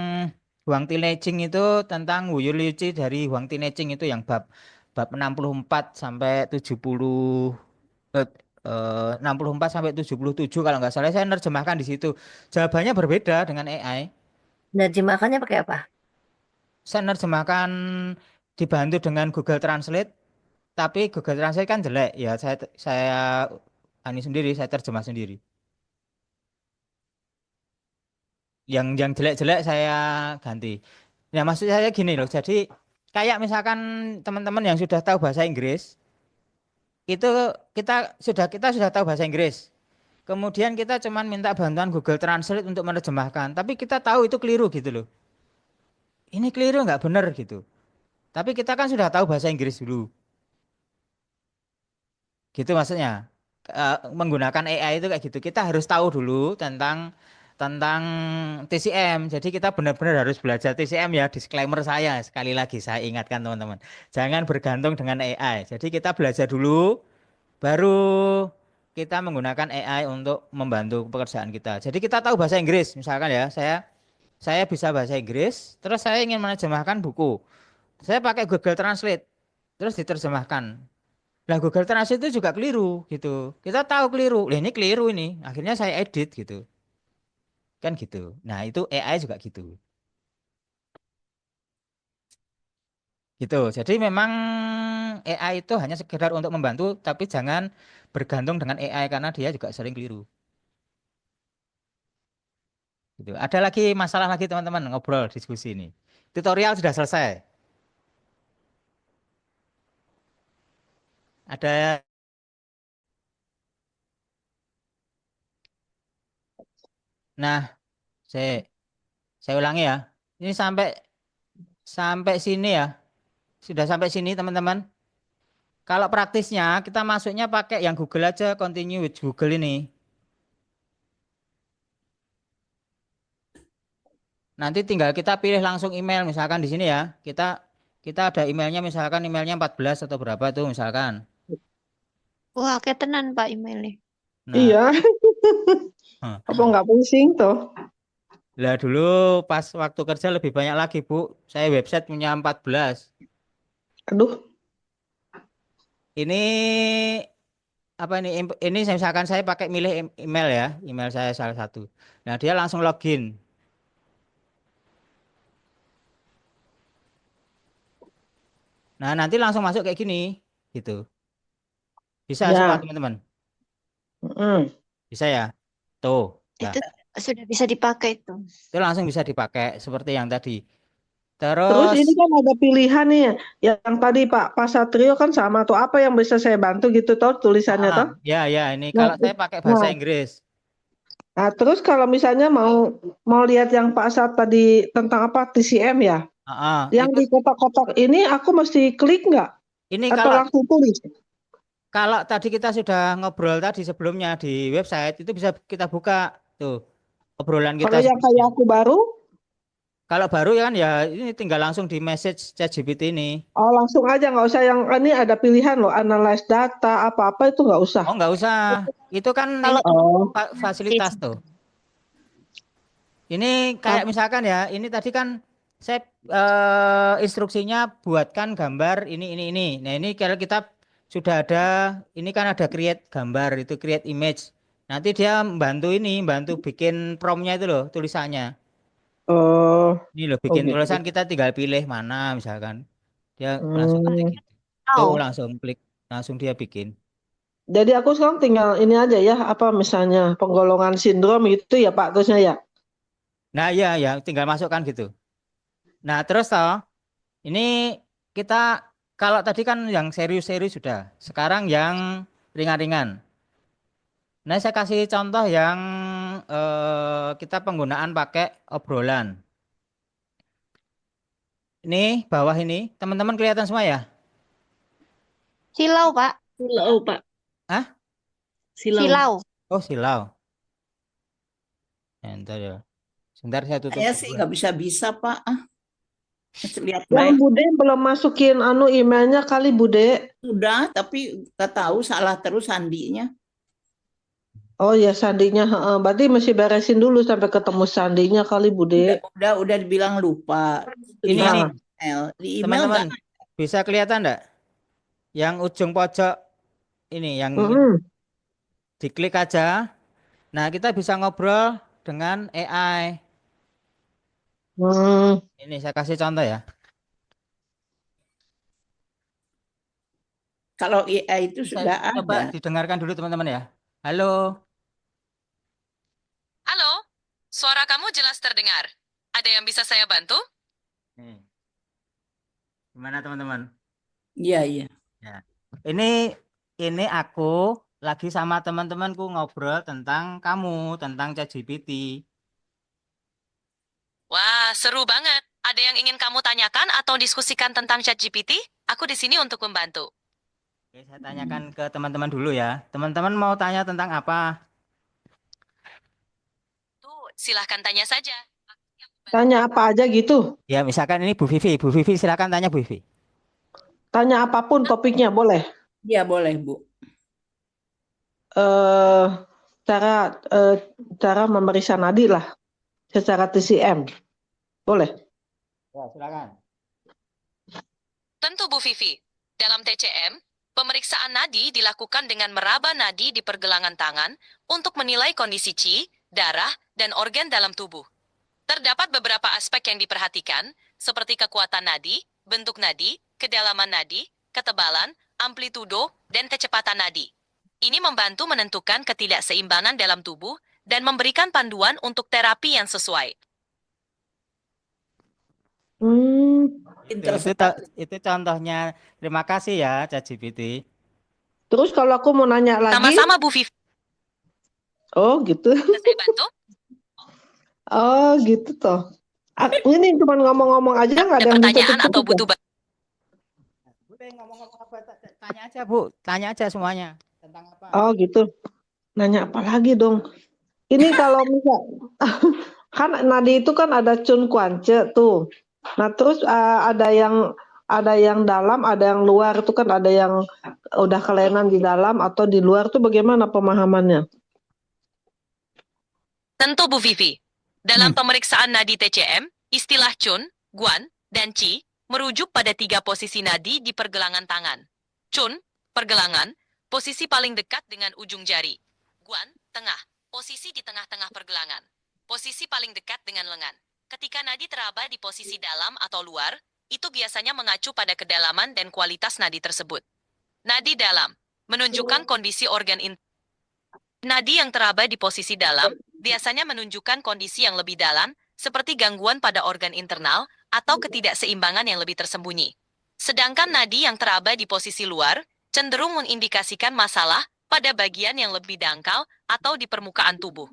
Huang Tinecing itu tentang Wu Yun Liu Chi dari Huang Tinecing itu yang bab bab 64 sampai 70 eh, 64 sampai 77 kalau nggak salah saya nerjemahkan di situ. Jawabannya berbeda dengan AI. Nerjemahkannya pakai apa? Saya nerjemahkan dibantu dengan Google Translate, tapi Google Translate kan jelek ya. Saya ini sendiri, saya terjemah sendiri. Yang jelek-jelek saya ganti. Nah, maksud saya gini loh. Jadi kayak misalkan teman-teman yang sudah tahu bahasa Inggris, itu kita sudah tahu bahasa Inggris. Kemudian kita cuman minta bantuan Google Translate untuk menerjemahkan, tapi kita tahu itu keliru gitu loh. Ini keliru nggak benar gitu. Tapi kita kan sudah tahu bahasa Inggris dulu. Gitu maksudnya. menggunakan AI itu kayak gitu. Kita harus tahu dulu tentang TCM. Jadi kita benar-benar harus belajar TCM ya. Disclaimer saya sekali lagi saya ingatkan teman-teman. Jangan bergantung dengan AI. Jadi kita belajar dulu baru kita menggunakan AI untuk membantu pekerjaan kita. Jadi kita tahu bahasa Inggris misalkan ya. Saya bisa bahasa Inggris, terus saya ingin menerjemahkan buku. Saya pakai Google Translate, terus diterjemahkan. Lah Google Translate itu juga keliru gitu. Kita tahu keliru. Lah ini keliru ini. Akhirnya saya edit gitu. Kan gitu. Nah, itu AI juga gitu. Gitu. Jadi memang AI itu hanya sekedar untuk membantu tapi jangan bergantung dengan AI karena dia juga sering keliru. Gitu. Ada lagi masalah lagi teman-teman ngobrol diskusi ini. Tutorial sudah selesai. Ada. Nah, saya saya ulangi ya. Ini sampai sampai sini ya. Sudah sampai sini teman-teman. Kalau praktisnya kita masuknya pakai yang Google aja, continue with Google ini. Nanti tinggal kita pilih langsung email misalkan di sini ya. Kita kita ada emailnya misalkan emailnya 14 atau berapa tuh misalkan. Wah, kayak tenan Pak emailnya. Nah, Iya, hmm. apa nggak pusing toh? Lah dulu pas waktu kerja lebih banyak lagi, Bu. Saya website punya 14. Aduh, Ini apa ini? Ini misalkan saya pakai milih email ya, email saya salah satu. Nah, dia langsung login. Nah, nanti langsung masuk kayak gini gitu. Bisa semua ya. teman-teman. Mm. Bisa ya? Tuh. Nah, Itu sudah bisa dipakai tuh. itu langsung bisa dipakai seperti yang tadi. Terus Terus ini kan ada pilihan nih, yang tadi Pak Satrio kan sama tuh, apa yang bisa saya bantu gitu toh tulisannya toh. ya ini Nah, kalau saya pakai nah, bahasa Inggris. nah, terus kalau misalnya mau lihat yang Pak Sat tadi tentang apa TCM ya, yang Itu di kotak-kotak ini aku mesti klik nggak ini atau langsung tulis? kalau tadi kita sudah ngobrol tadi sebelumnya di website itu bisa kita buka tuh obrolan kita Kalau yang kayak sebelumnya. aku baru, Kalau baru ya kan ya ini tinggal langsung di message ChatGPT ini. oh langsung aja nggak usah yang ini ada pilihan loh, analyze data apa-apa itu nggak usah. Oh nggak usah. Itu kan Kalau ini Oh, fasilitas tuh. Ini kayak misalkan ya, ini tadi kan saya instruksinya buatkan gambar ini. Nah, ini kalau kita sudah ada ini kan ada create gambar itu create image. Nanti dia bantu bikin promptnya itu loh, tulisannya. oh, Ini loh oh bikin gitu. tulisan kita tinggal pilih mana misalkan. Dia langsung ketik Hmm. gitu. Tuh tahu. langsung klik, langsung dia bikin. Jadi aku sekarang tinggal ini aja ya, apa misalnya penggolongan sindrom gitu ya Pak, terusnya ya. Nah, ya tinggal masukkan gitu. Nah, terus toh ini kita kalau tadi kan yang serius-serius sudah. Sekarang yang ringan-ringan. Nah, saya kasih contoh yang kita penggunaan pakai obrolan. Ini bawah ini, teman-teman kelihatan semua ya? Silau, Pak. Silau, Pak. Hah? Silau. Oh, silau. Bentar ya. Sebentar saya tutup Saya dulu. sih nggak bisa-bisa, Pak. Lihat Yang baik Bude belum masukin emailnya kali Bude. sudah, tapi nggak tahu salah terus sandinya. Oh ya sandinya, heeh. Berarti mesti beresin dulu sampai ketemu sandinya kali Bude. Udah dibilang lupa. Ini Lihat Nah, email. Di email teman-teman nggak bisa kelihatan enggak? Yang ujung pojok ini yang mm-mm. diklik aja. Nah, kita bisa ngobrol dengan AI. Hmm. Ini saya kasih contoh ya. kalau AI itu sudah Coba ada. didengarkan dulu teman-teman ya. Halo. Halo, suara kamu jelas terdengar. Ada yang bisa saya bantu? Nih. Gimana teman-teman? Iya, iya. Ya. Ini aku lagi sama teman-temanku ngobrol tentang kamu, tentang ChatGPT. Wah, seru banget. Ada yang ingin kamu tanyakan atau diskusikan tentang ChatGPT? Aku di sini untuk membantu. Oke, saya tanyakan ke teman-teman dulu ya. Teman-teman mau tanya tentang apa? Tuh, silahkan tanya saja. Tanya apa aja gitu. Ya, misalkan ini Bu Vivi. Bu Vivi, silakan tanya Bu Vivi. Tanya apapun topiknya boleh. Ya boleh Bu. Eh cara cara memeriksa nadi lah secara TCM. Boleh. Ya, silakan. Tentu Bu Vivi. Dalam TCM, pemeriksaan nadi dilakukan dengan meraba nadi di pergelangan tangan untuk menilai kondisi qi, darah, dan organ dalam tubuh. Terdapat beberapa aspek yang diperhatikan, seperti kekuatan nadi, bentuk nadi, kedalaman nadi, ketebalan, amplitudo, dan kecepatan nadi. Ini membantu menentukan ketidakseimbangan dalam tubuh dan memberikan panduan untuk terapi yang sesuai. Pinter Itu contohnya. Terima kasih ya, ChatGPT. Terus kalau aku mau nanya lagi, Sama-sama Bu Vivi. oh gitu. Bisa saya bantu? Oh gitu toh. Ini cuma ngomong-ngomong aja nggak Ada ada yang pertanyaan ditutup atau gitu. butuh Boleh ngomong-ngomong apa? Tanya aja, Bu. Tanya aja semuanya. Tentang apa? Oh gitu. Nanya apa lagi dong? Ini kalau misal kan nadi itu kan ada cun kuance tuh. Nah terus ada yang dalam, ada yang luar itu kan ada yang udah kelainan di dalam atau di luar tuh bagaimana pemahamannya? Tentu Bu Vivi. Dalam pemeriksaan nadi TCM, istilah Chun, Guan, dan Qi merujuk pada 3 posisi nadi di pergelangan tangan. Chun, pergelangan, posisi paling dekat dengan ujung jari. Guan, tengah, posisi di tengah-tengah pergelangan. Posisi paling dekat dengan lengan. Ketika nadi teraba di posisi dalam atau luar, itu biasanya mengacu pada kedalaman dan kualitas nadi tersebut. Nadi dalam menunjukkan kondisi organ intim. Nadi yang teraba di posisi dalam biasanya menunjukkan kondisi yang lebih dalam, seperti gangguan pada organ internal atau ketidakseimbangan yang lebih tersembunyi. Sedangkan nadi yang teraba di posisi luar cenderung mengindikasikan masalah pada bagian yang lebih dangkal atau di permukaan tubuh.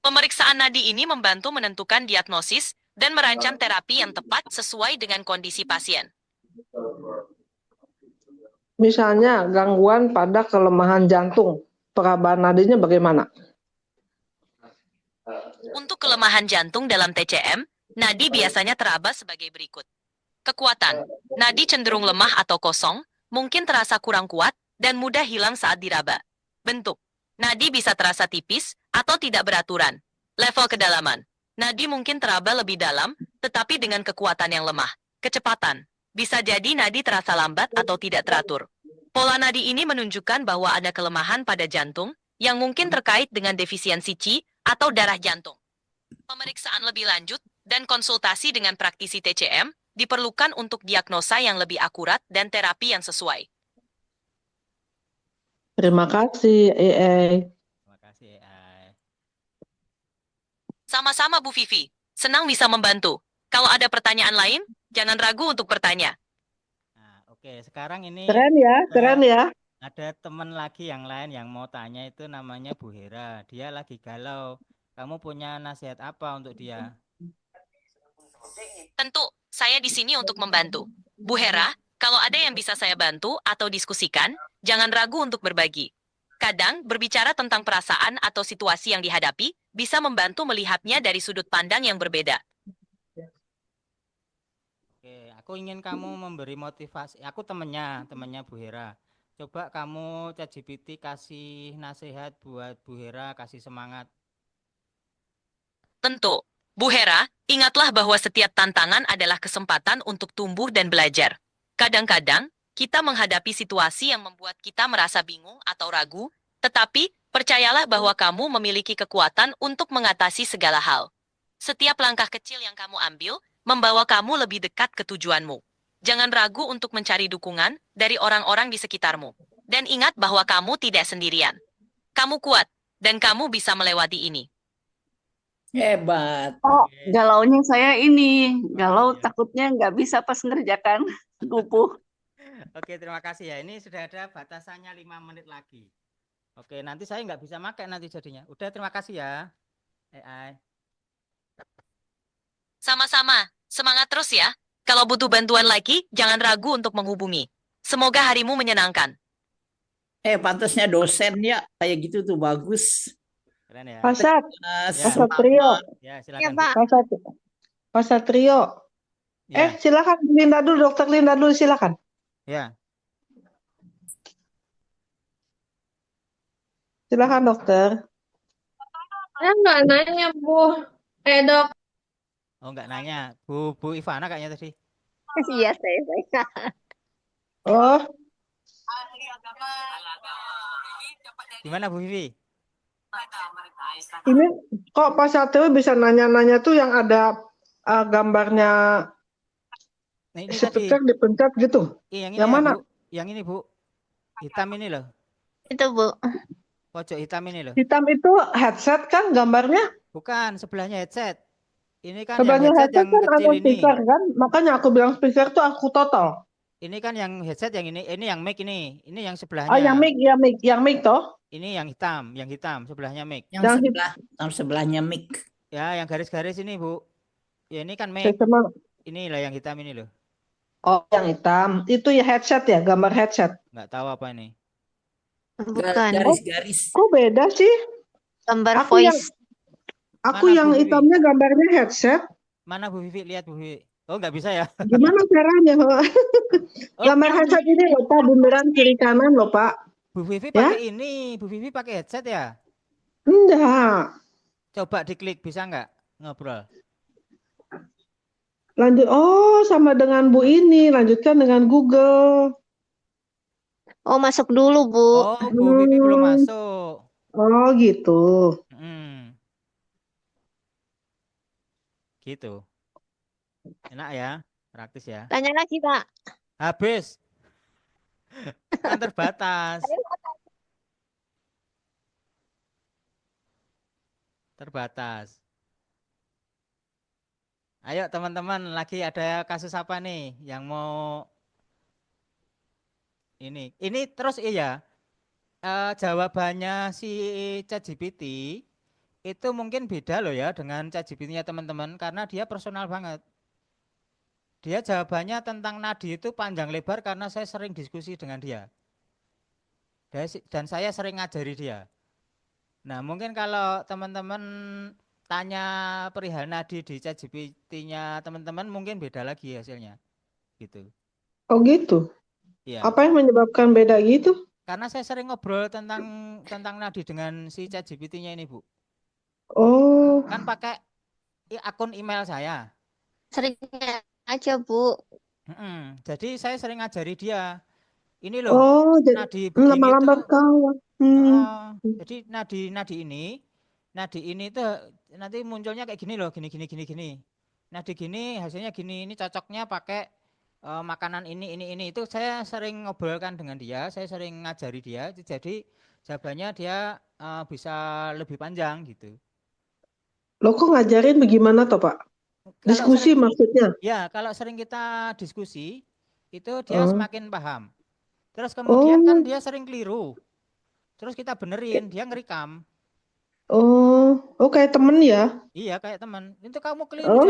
Pemeriksaan nadi ini membantu menentukan diagnosis dan merancang terapi yang tepat sesuai dengan kondisi pasien. Misalnya gangguan pada kelemahan jantung, perabaan nadinya bagaimana? Untuk kelemahan jantung dalam TCM, nadi biasanya teraba sebagai berikut. Kekuatan, nadi cenderung lemah atau kosong, mungkin terasa kurang kuat, dan mudah hilang saat diraba. Bentuk, nadi bisa terasa tipis atau tidak beraturan. Level kedalaman, nadi mungkin teraba lebih dalam, tetapi dengan kekuatan yang lemah. Kecepatan, bisa jadi nadi terasa lambat atau tidak teratur. Pola nadi ini menunjukkan bahwa ada kelemahan pada jantung yang mungkin terkait dengan defisiensi qi atau darah jantung. Pemeriksaan lebih lanjut dan konsultasi dengan praktisi TCM diperlukan untuk diagnosa yang lebih akurat dan terapi yang sesuai. Terima kasih, AI. Terima kasih, AI. Sama-sama Bu Vivi, senang bisa membantu. Kalau ada pertanyaan lain, jangan ragu untuk bertanya. Nah, oke, sekarang ini Keren ya, keren ya. ada teman lagi yang lain yang mau tanya, itu namanya Bu Hera. Dia lagi galau. Kamu punya nasihat apa untuk dia? Tentu, saya di sini untuk membantu. Bu Hera, kalau ada yang bisa saya bantu atau diskusikan, jangan ragu untuk berbagi. Kadang, berbicara tentang perasaan atau situasi yang dihadapi, bisa membantu melihatnya dari sudut pandang yang berbeda. Oke, aku ingin kamu memberi motivasi. Aku temennya Bu Hera. Coba kamu ChatGPT kasih nasihat buat Bu Hera, kasih semangat. Tentu, Bu Hera, ingatlah bahwa setiap tantangan adalah kesempatan untuk tumbuh dan belajar. Kadang-kadang, kita menghadapi situasi yang membuat kita merasa bingung atau ragu, tetapi percayalah bahwa kamu memiliki kekuatan untuk mengatasi segala hal. Setiap langkah kecil yang kamu ambil membawa kamu lebih dekat ke tujuanmu. Jangan ragu untuk mencari dukungan dari orang-orang di sekitarmu. Dan ingat bahwa kamu tidak sendirian. Kamu kuat, dan kamu bisa melewati ini. Hebat. Oh, galaunya saya ini, galau Iya. takutnya nggak bisa pas ngerjakan, lupuh. Oke, terima kasih ya. Ini sudah ada batasannya 5 menit lagi. Oke, nanti saya nggak bisa pakai nanti jadinya. Udah, terima kasih ya, AI. Sama-sama, semangat terus ya. Kalau butuh bantuan lagi, jangan ragu untuk menghubungi. Semoga harimu menyenangkan. Pantasnya dosen ya kayak gitu tuh bagus. Keren ya. Pak Sat, Mas, Ya. Pak Satrio, Ya, Ya, silakan. Bu. Pak. Pak Satrio. Ya, Silakan Linda dulu, Dokter Linda dulu, silakan. ya. Silakan dokter. Saya nggak nanya, Bu. Dok. Oh, enggak nanya. Bu Ivana kayaknya tadi. Iya, saya. Oh, Gimana Bu Vivi? ini kok Pak Satrio bisa nanya-nanya tuh yang ada gambarnya Nah, ini tadi. speaker dipencet gitu. Yang ini Yang ya, mana? Bu. Yang ini, Bu. Hitam ini loh. Itu, Bu. Pojok hitam ini loh. Hitam itu headset kan gambarnya? Bukan, sebelahnya headset. Ini kan yang Sebelahnya headset headset yang kan kecil ada ini. speaker kan? Makanya aku bilang speaker tuh aku total. Ini kan yang headset yang ini yang mic ini. Ini yang Oh, sebelahnya. yang mic toh? Ini yang hitam sebelahnya mic. yang Yang sebelahnya mic. Ya, yang garis-garis ini, Bu. Ya, ini kan mic. Sistem. Inilah yang hitam ini loh. Oh, yang hitam. Itu ya headset ya, gambar headset. Nggak tahu apa ini. Bukan. Garis-garis. Kok beda sih? Gambar Aku yang voice. aku Mana, yang Bu Vivi? hitamnya gambarnya headset. Mana Bu Vivi? Lihat Bu Vivi. Oh, nggak bisa ya? Gimana caranya? Oh, Gambar headset ini loh Pak, beneran kiri kanan loh Pak. Bu Vivi Ya? pakai ini. Bu Vivi pakai headset ya? Enggak. Coba diklik, bisa nggak ngobrol? Lanjut. Oh, sama dengan Bu ini. Lanjutkan dengan Google. Oh, masuk dulu, Bu. Oh, Bu Vivi belum masuk. Oh, gitu. Gitu. Enak ya, praktis ya. Tanya lagi, Pak. Habis. Kan terbatas. Terbatas. Ayo teman-teman, lagi ada kasus apa nih yang mau ini? Ini terus iya. Jawabannya si ChatGPT itu mungkin beda loh ya dengan ChatGPT-nya teman-teman karena dia personal banget. Dia jawabannya tentang nadi itu panjang lebar karena saya sering diskusi dengan dia. Dan saya sering ngajari dia. Nah, mungkin kalau teman-teman tanya perihal nadi di ChatGPT-nya teman-teman mungkin beda lagi hasilnya. Gitu. Oh, gitu. Iya. Apa yang menyebabkan beda gitu? Karena saya sering ngobrol tentang nadi dengan si ChatGPT-nya ini, Bu. Oh. Kan pakai akun email saya. Seringnya aja, Bu. Jadi saya sering ngajari dia. Ini loh, Oh, nadi begini lama-lama tuh. kawan. Jadi nadi ini tuh nanti munculnya kayak gini loh, gini. Nadi gini, hasilnya gini. Ini cocoknya pakai makanan ini. Itu saya sering ngobrolkan dengan dia, saya sering ngajari dia. Jadi jawabannya dia bisa lebih panjang gitu. Lo kok ngajarin bagaimana toh Pak? Diskusi maksudnya? Ya, kalau sering kita diskusi, itu dia semakin paham. Terus kemudian kan dia sering keliru. Terus kita benerin, dia ngerekam. Oh, kayak temen ya? Iya, kayak teman. Itu kamu keliru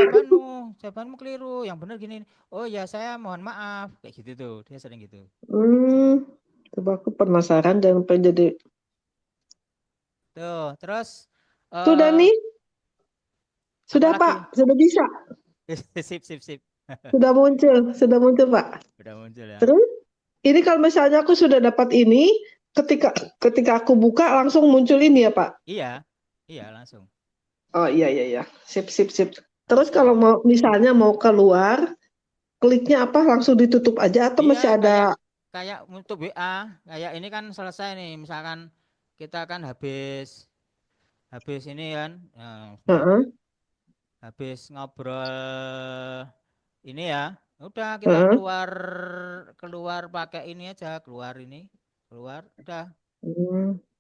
jawabanmu keliru. Yang bener gini. Oh ya, saya mohon maaf. Kayak gitu tuh, dia sering gitu. Coba aku penasaran dan pengen jadi. Tuh, terus. Sudah nih? Sudah Pak, sudah bisa. Sip. Sudah muncul Pak. Sudah muncul ya. Terus, ini kalau misalnya aku sudah dapat ini, ketika aku buka langsung muncul ini ya Pak? Iya langsung. Oh iya. Sip. Terus kalau misalnya mau keluar, kliknya apa? Langsung ditutup aja atau masih ada? Kayak untuk WA, kayak ini kan selesai nih. Misalkan kita kan habis ini kan. Habis ngobrol ini ya. Udah kita keluar pakai ini aja, keluar udah.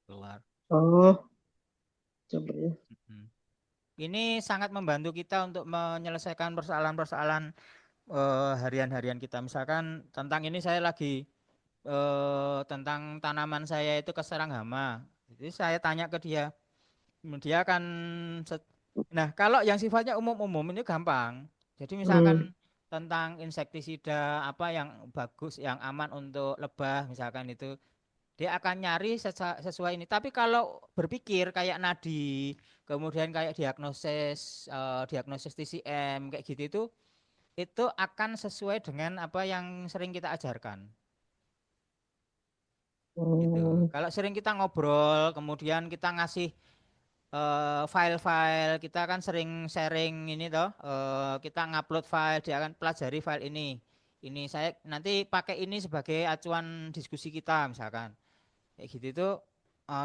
Keluar. Oh. Coba ya. Ini sangat membantu kita untuk menyelesaikan persoalan-persoalan harian-harian kita. Misalkan tentang ini saya lagi tentang tanaman saya itu keserang hama. Jadi saya tanya ke dia. Dia akan nah, kalau yang sifatnya umum-umum ini gampang. Jadi misalkan tentang insektisida apa yang bagus, yang aman untuk lebah misalkan itu Dia akan nyari sesuai ini. Tapi kalau berpikir kayak nadi, kemudian kayak diagnosis TCM kayak gitu itu akan sesuai dengan apa yang sering kita ajarkan. Gitu. Kalau sering kita ngobrol, kemudian kita ngasih file-file, kita kan sering sharing ini toh, kita ngupload file, dia akan pelajari file ini. Ini saya nanti pakai ini sebagai acuan diskusi kita misalkan. Kayak gitu itu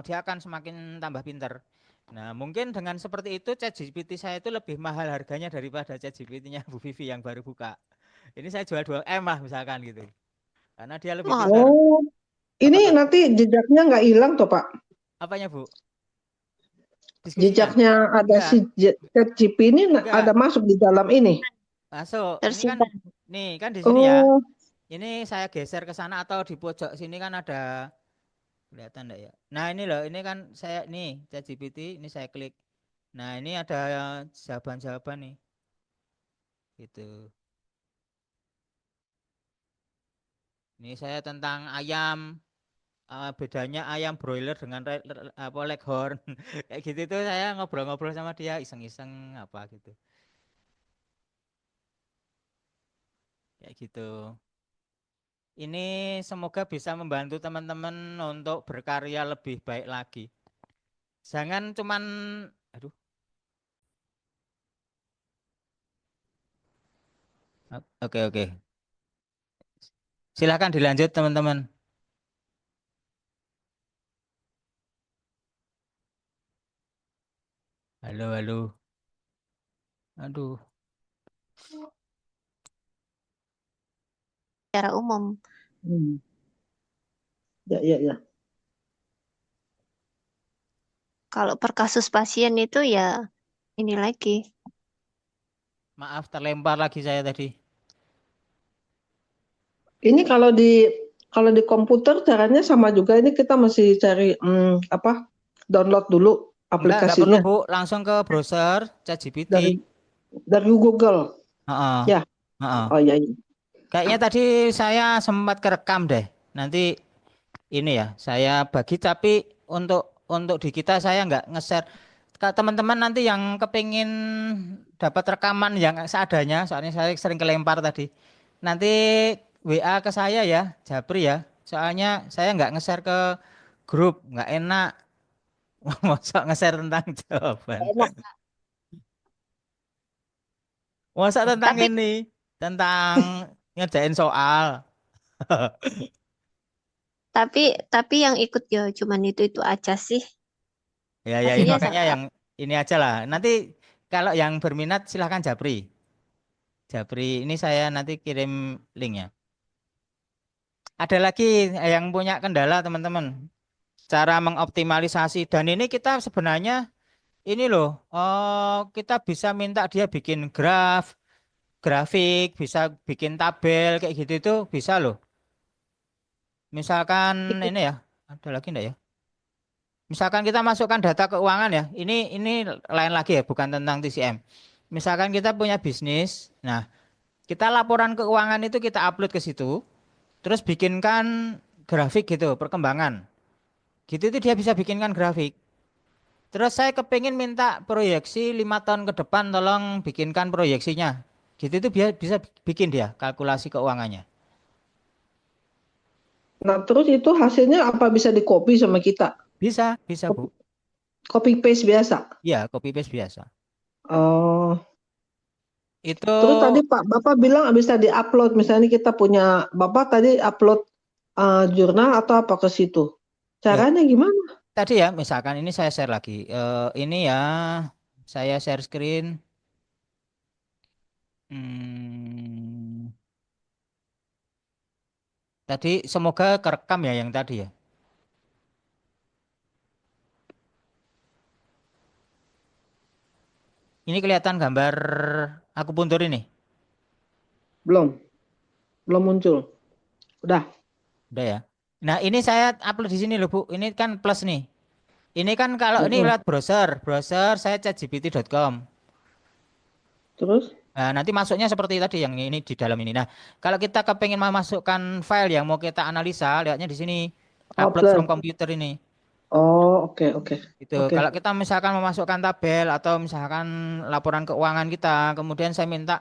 dia akan semakin tambah pinter. Nah, mungkin dengan seperti itu ChatGPT saya itu lebih mahal harganya daripada ChatGPT-nya Bu Vivi yang baru buka. Ini saya jual 2M lah misalkan gitu. Karena dia lebih Wah, pintar. Oh, ini Apa, nanti jejaknya nggak hilang toh Pak? apanya Bu? Diskusinya? Jejaknya ada Enggak, si ChatGPT ini enggak. ada masuk di dalam ini. Masuk. Ini kan tersimpan. nih kan di sini ya. Oh, Ini saya geser ke sana atau di pojok sini kan ada, kelihatan enggak ya? Nah, ini loh, ini kan saya nih ChatGPT, ini saya klik. Nah, ini ada jawaban-jawaban nih. Gitu. Ini saya tentang ayam, bedanya ayam broiler dengan apa leghorn. Kayak gitu tuh saya ngobrol-ngobrol sama dia iseng-iseng apa gitu. Kayak gitu. Ini semoga bisa membantu teman-teman untuk berkarya lebih baik lagi. Jangan cuman, aduh. Oke. Silahkan dilanjut teman-teman. Halo. Aduh. Secara umum. ya. Kalau per kasus pasien itu ya ini lagi. Maaf terlempar lagi saya tadi. Ini kalau di komputer caranya sama juga. Ini kita mesti cari download dulu Enggak perlu aplikasinya Bu, langsung ke browser ChatGPT. dari Google. Heeh. Ya. Heeh. Oh iya. Kayaknya tadi saya sempat kerekam deh. Nanti ini ya, saya bagi tapi untuk di kita saya nggak nge-share. Teman-teman nanti yang kepingin dapat rekaman yang seadanya, soalnya saya sering kelempar tadi. Nanti WA ke saya ya, Japri ya. Soalnya saya nggak nge-share ke grup, nggak enak. Masa nge-share tentang jawaban. Enak. Masa tentang Tapi ini, tentang ngerjain soal. tapi yang ikut ya cuman itu aja sih. Ya, ini Hasilnya makanya sama. yang ini aja lah. Nanti kalau yang berminat silahkan Japri. Japri, ini saya nanti kirim linknya. Ada lagi yang punya kendala teman-teman. Cara mengoptimalisasi. Dan ini kita sebenarnya ini loh. Kita bisa minta dia bikin grafik, bisa bikin tabel kayak gitu itu bisa loh. Misalkan ini ya. Ada lagi enggak ya? Misalkan kita masukkan data keuangan ya. Ini lain lagi ya, bukan tentang TCM. Misalkan kita punya bisnis. Nah, kita laporan keuangan itu kita upload ke situ. Terus bikinkan grafik gitu, perkembangan. Gitu itu dia bisa bikinkan grafik. Terus saya kepingin minta proyeksi 5 tahun ke depan, tolong bikinkan proyeksinya. Gitu itu bisa bikin dia kalkulasi keuangannya. Nah, terus itu hasilnya apa bisa di-copy sama kita? Bisa Bu. Copy paste biasa. Iya, copy paste biasa. Oh. Itu Terus tadi Bapak bilang bisa di-upload. Misalnya kita punya, Bapak tadi upload jurnal atau apa ke situ. Caranya gimana? tadi ya, misalkan ini saya share lagi. Ini ya, saya share screen. Tadi semoga kerekam ya yang tadi ya. Ini kelihatan gambar aku puntur ini. Belum muncul. Udah. Udah ya. Nah, ini saya upload di sini loh, Bu. Ini kan plus nih. Ini kan kalau ini lewat browser saya chatgpt.com. Terus? Nah, nanti masuknya seperti tadi yang ini di dalam ini. Nah, kalau kita kepengen memasukkan file yang mau kita analisa, lihatnya di sini. Oh, upload from plus. komputer ini. Oh, oke, oke. Gitu. Oke. Kalau kita misalkan memasukkan tabel atau misalkan laporan keuangan kita, kemudian saya minta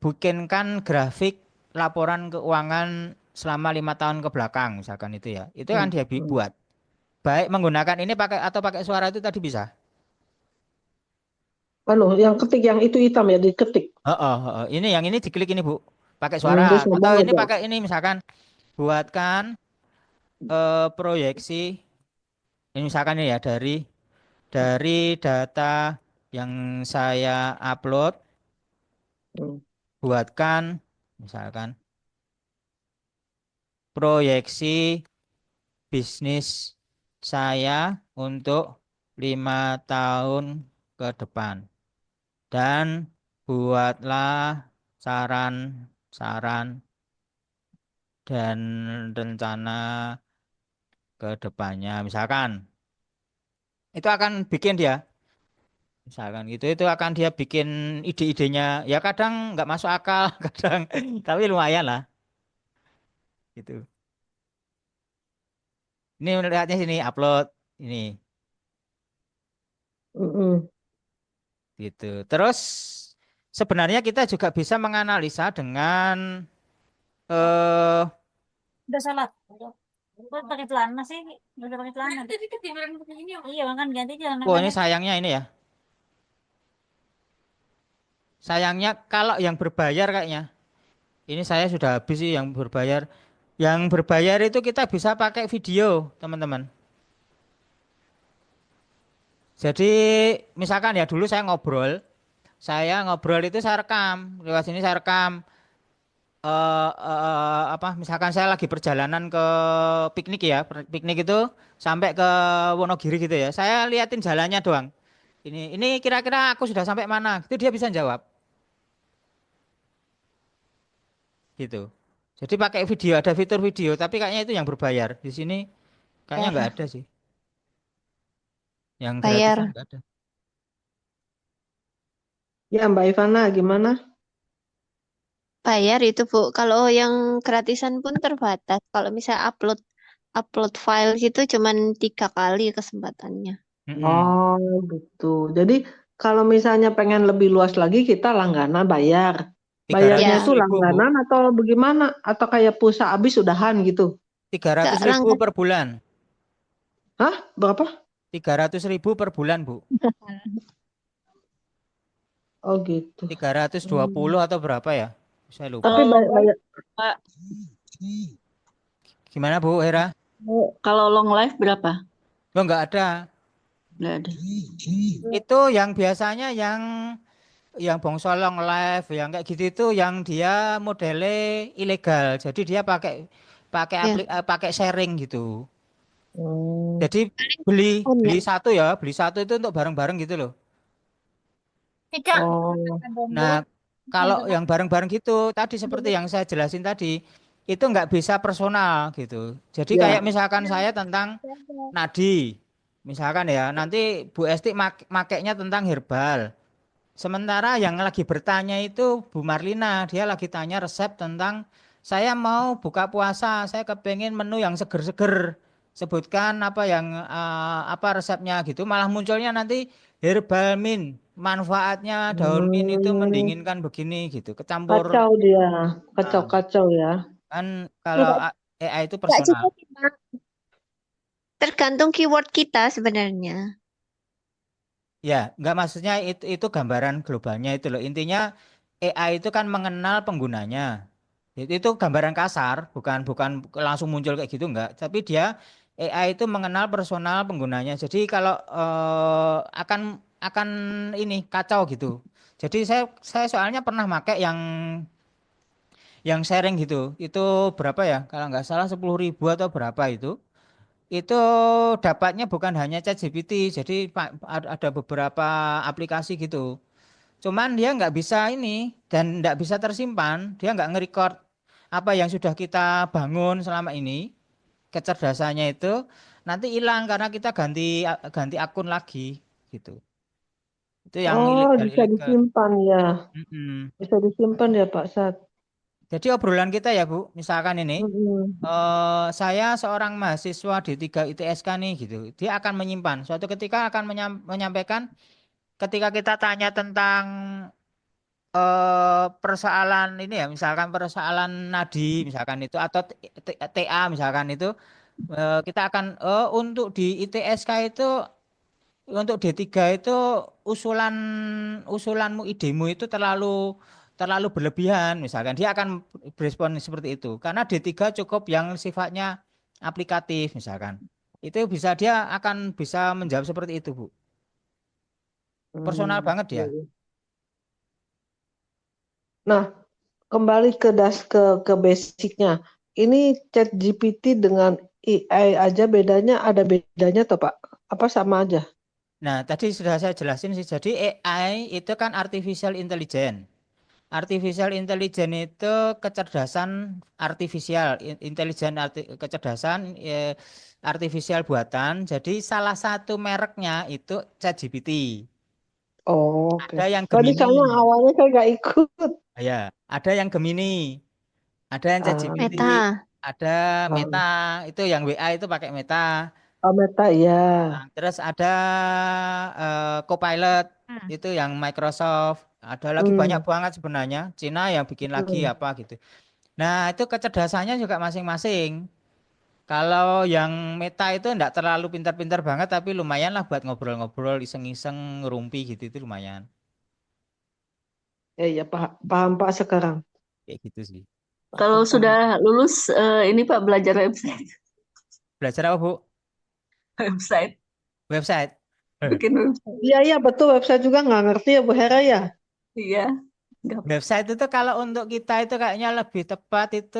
bikinkan grafik laporan keuangan selama 5 tahun ke belakang, misalkan itu ya. Itu kan Hmm, dia hmm. buat. Baik menggunakan ini pakai atau pakai suara itu tadi bisa. Yang ketik yang itu hitam ya, diketik. Ini yang ini diklik ini Bu, pakai Terus suara. ngomong Atau ini aja. pakai ini misalkan buatkan proyeksi. Ini misalkan ini ya dari data yang saya upload, Hmm. buatkan misalkan proyeksi bisnis saya untuk 5 tahun ke depan. Dan buatlah saran-saran dan rencana ke depannya. Misalkan, itu akan bikin dia. Misalkan gitu, itu akan dia bikin ide-idenya. Ya kadang nggak masuk akal, kadang. Tapi lumayan lah. Gitu. Ini lihatnya sini, upload. Ini. Mm-mm. Gitu. Terus sebenarnya kita juga bisa menganalisa dengan eh Udah salat. Kok pakai celana sih? Udah pakai celana. Tadi ketiduran begini. Iya, kan ganti celana oh ini pendek. sayangnya ini ya. Sayangnya kalau yang berbayar kayaknya. Ini saya sudah habis sih yang berbayar. Yang berbayar itu kita bisa pakai video, teman-teman. Jadi misalkan ya dulu saya ngobrol itu saya rekam, lewat sini saya rekam. Misalkan saya lagi perjalanan ke piknik ya, piknik itu sampai ke Wonogiri gitu ya. Saya liatin jalannya doang. Ini kira-kira aku sudah sampai mana? Itu dia bisa jawab, gitu. Jadi pakai video, ada fitur video, tapi kayaknya itu yang berbayar. Di sini kayaknya nggak Bayar. ada sih. Yang gratisan Bayar. nggak ada. Ya, Mbak Ivana, gimana? Bayar itu, Bu. Kalau yang gratisan pun terbatas. Kalau misalnya upload upload file gitu cuman 3 kali kesempatannya. Mm-mm. Oh, gitu. Jadi kalau misalnya pengen lebih luas lagi, kita langganan bayar. Bayarnya 300 Ya, itu ribu Bu, langganan atau bagaimana? Atau kayak pulsa habis udahan gitu? 300 nggak ribu langgan. per bulan. Hah? Berapa? 300 ribu per bulan Bu. Oh, gitu. 320 atau berapa ya? Saya lupa. Tapi Kalau long live, bayar, Pak, Gimana Bu Hera? kalau long live berapa? Lo nggak ada. Nggak ada. Itu yang biasanya yang bongsolong live yang kayak gitu itu yang dia modele ilegal. Jadi dia pakai pakai Ya, pakai sharing gitu. Hmm. Jadi beli punya. beli satu itu untuk bareng-bareng gitu loh. Ika. Oh, Nah, kalau yang bareng-bareng gitu tadi seperti yang saya jelasin tadi itu nggak bisa personal gitu. Jadi kayak ya. misalkan saya tentang nadi, misalkan ya nanti Bu Esti makainya tentang herbal. Sementara yang lagi bertanya itu Bu Marlina, dia lagi tanya resep tentang saya mau buka puasa, saya kepengen menu yang seger-seger. Sebutkan apa yang apa resepnya gitu. Malah munculnya nanti herbal mint, manfaatnya daun mint itu Hmm, mendinginkan begini gitu. Kecampur kacau dia. ah, Kacau-kacau ya. kan kalau Enggak, AI itu enggak personal. juga sih, Pak. Tergantung keyword kita sebenarnya. Ya, nggak maksudnya itu gambaran globalnya itu loh. Intinya AI itu kan mengenal penggunanya. Itu gambaran kasar, bukan bukan langsung muncul kayak gitu enggak. Tapi dia AI itu mengenal personal penggunanya. Jadi kalau akan ini kacau gitu. Jadi saya soalnya pernah pakai yang sharing gitu. Itu berapa ya? Kalau nggak salah 10.000 atau berapa itu. Itu dapatnya bukan hanya ChatGPT, jadi ada beberapa aplikasi gitu. Cuman dia nggak bisa ini dan nggak bisa tersimpan, dia nggak nge-record apa yang sudah kita bangun selama ini, kecerdasannya itu nanti hilang karena kita ganti ganti akun lagi gitu. Itu yang Oh, bisa ilegal-ilegal. disimpan ya. Mm-mm. Bisa disimpan ya Pak Sat. Jadi obrolan kita ya Bu, misalkan ini, Mm-mm. saya seorang mahasiswa di 3 ITSK nih gitu. Dia akan menyimpan, suatu ketika akan menyampaikan ketika kita tanya tentang persoalan ini ya, misalkan persoalan nadi misalkan itu atau TA misalkan itu, kita akan untuk di ITSK itu untuk D3 itu usulan usulanmu idemu itu terlalu terlalu berlebihan misalkan dia akan berespon seperti itu karena D3 cukup yang sifatnya aplikatif misalkan itu bisa dia akan bisa menjawab seperti itu Bu, personal banget Iya, dia. iya. Nah, kembali ke basicnya. Ini ChatGPT dengan AI aja ada bedanya toh Pak? Apa sama aja? Nah, tadi sudah saya jelasin sih. Jadi AI itu kan artificial intelligence. Artificial intelligence itu kecerdasan artifisial, kecerdasan artifisial buatan. Jadi salah satu mereknya itu ChatGPT. Oh, oke. Ada yang Tadi soalnya Gemini, awalnya saya nggak ikut. ya. Ada yang Gemini, ada yang Ah, ChatGPT, Meta. ada Meta. ah. Itu yang WA itu pakai Meta. Oh, Meta ya. Nah, terus ada Copilot itu yang Microsoft. Ada lagi banyak Hmm, banget sebenarnya. Cina yang bikin lagi hmm. apa gitu. Nah, itu kecerdasannya juga masing-masing. Kalau yang Meta itu enggak terlalu pintar-pintar banget, tapi lumayan lah buat ngobrol-ngobrol, iseng-iseng, ngerumpi gitu itu lumayan. Ya, paham Pak sekarang. Kayak gitu sih. Kalau Paham. sudah lulus, ini Pak belajar website. Belajar apa, Bu? Website. Website. Bikin website. Iya, betul. Website juga nggak ngerti ya Bu Hera ya. Iya. Nggak- Website itu kalau untuk kita itu kayaknya lebih tepat itu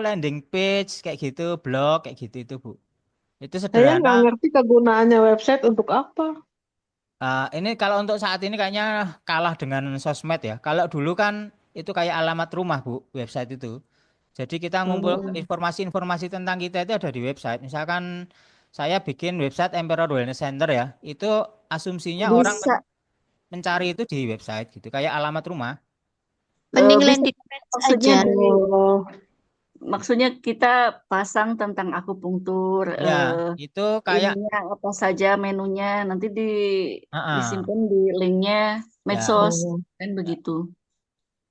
landing page kayak gitu, blog kayak gitu itu, Bu. Itu Saya nggak sederhana. ngerti kegunaannya website untuk apa. Ini kalau untuk saat ini kayaknya kalah dengan sosmed ya. Kalau dulu kan itu kayak alamat rumah, Bu, website itu. Jadi kita ngumpul Hmm. informasi-informasi tentang kita itu ada di website. Misalkan saya bikin website Emperor Wellness Center ya, itu asumsinya orang Bisa, mencari itu di website gitu, kayak alamat rumah. Mending bisa landing page maksudnya aja. Oh, maksudnya kita pasang tentang akupunktur, Ya, itu kayak ininya apa saja menunya, nanti ah, disimpan di linknya ya, medsos, oh. kan begitu.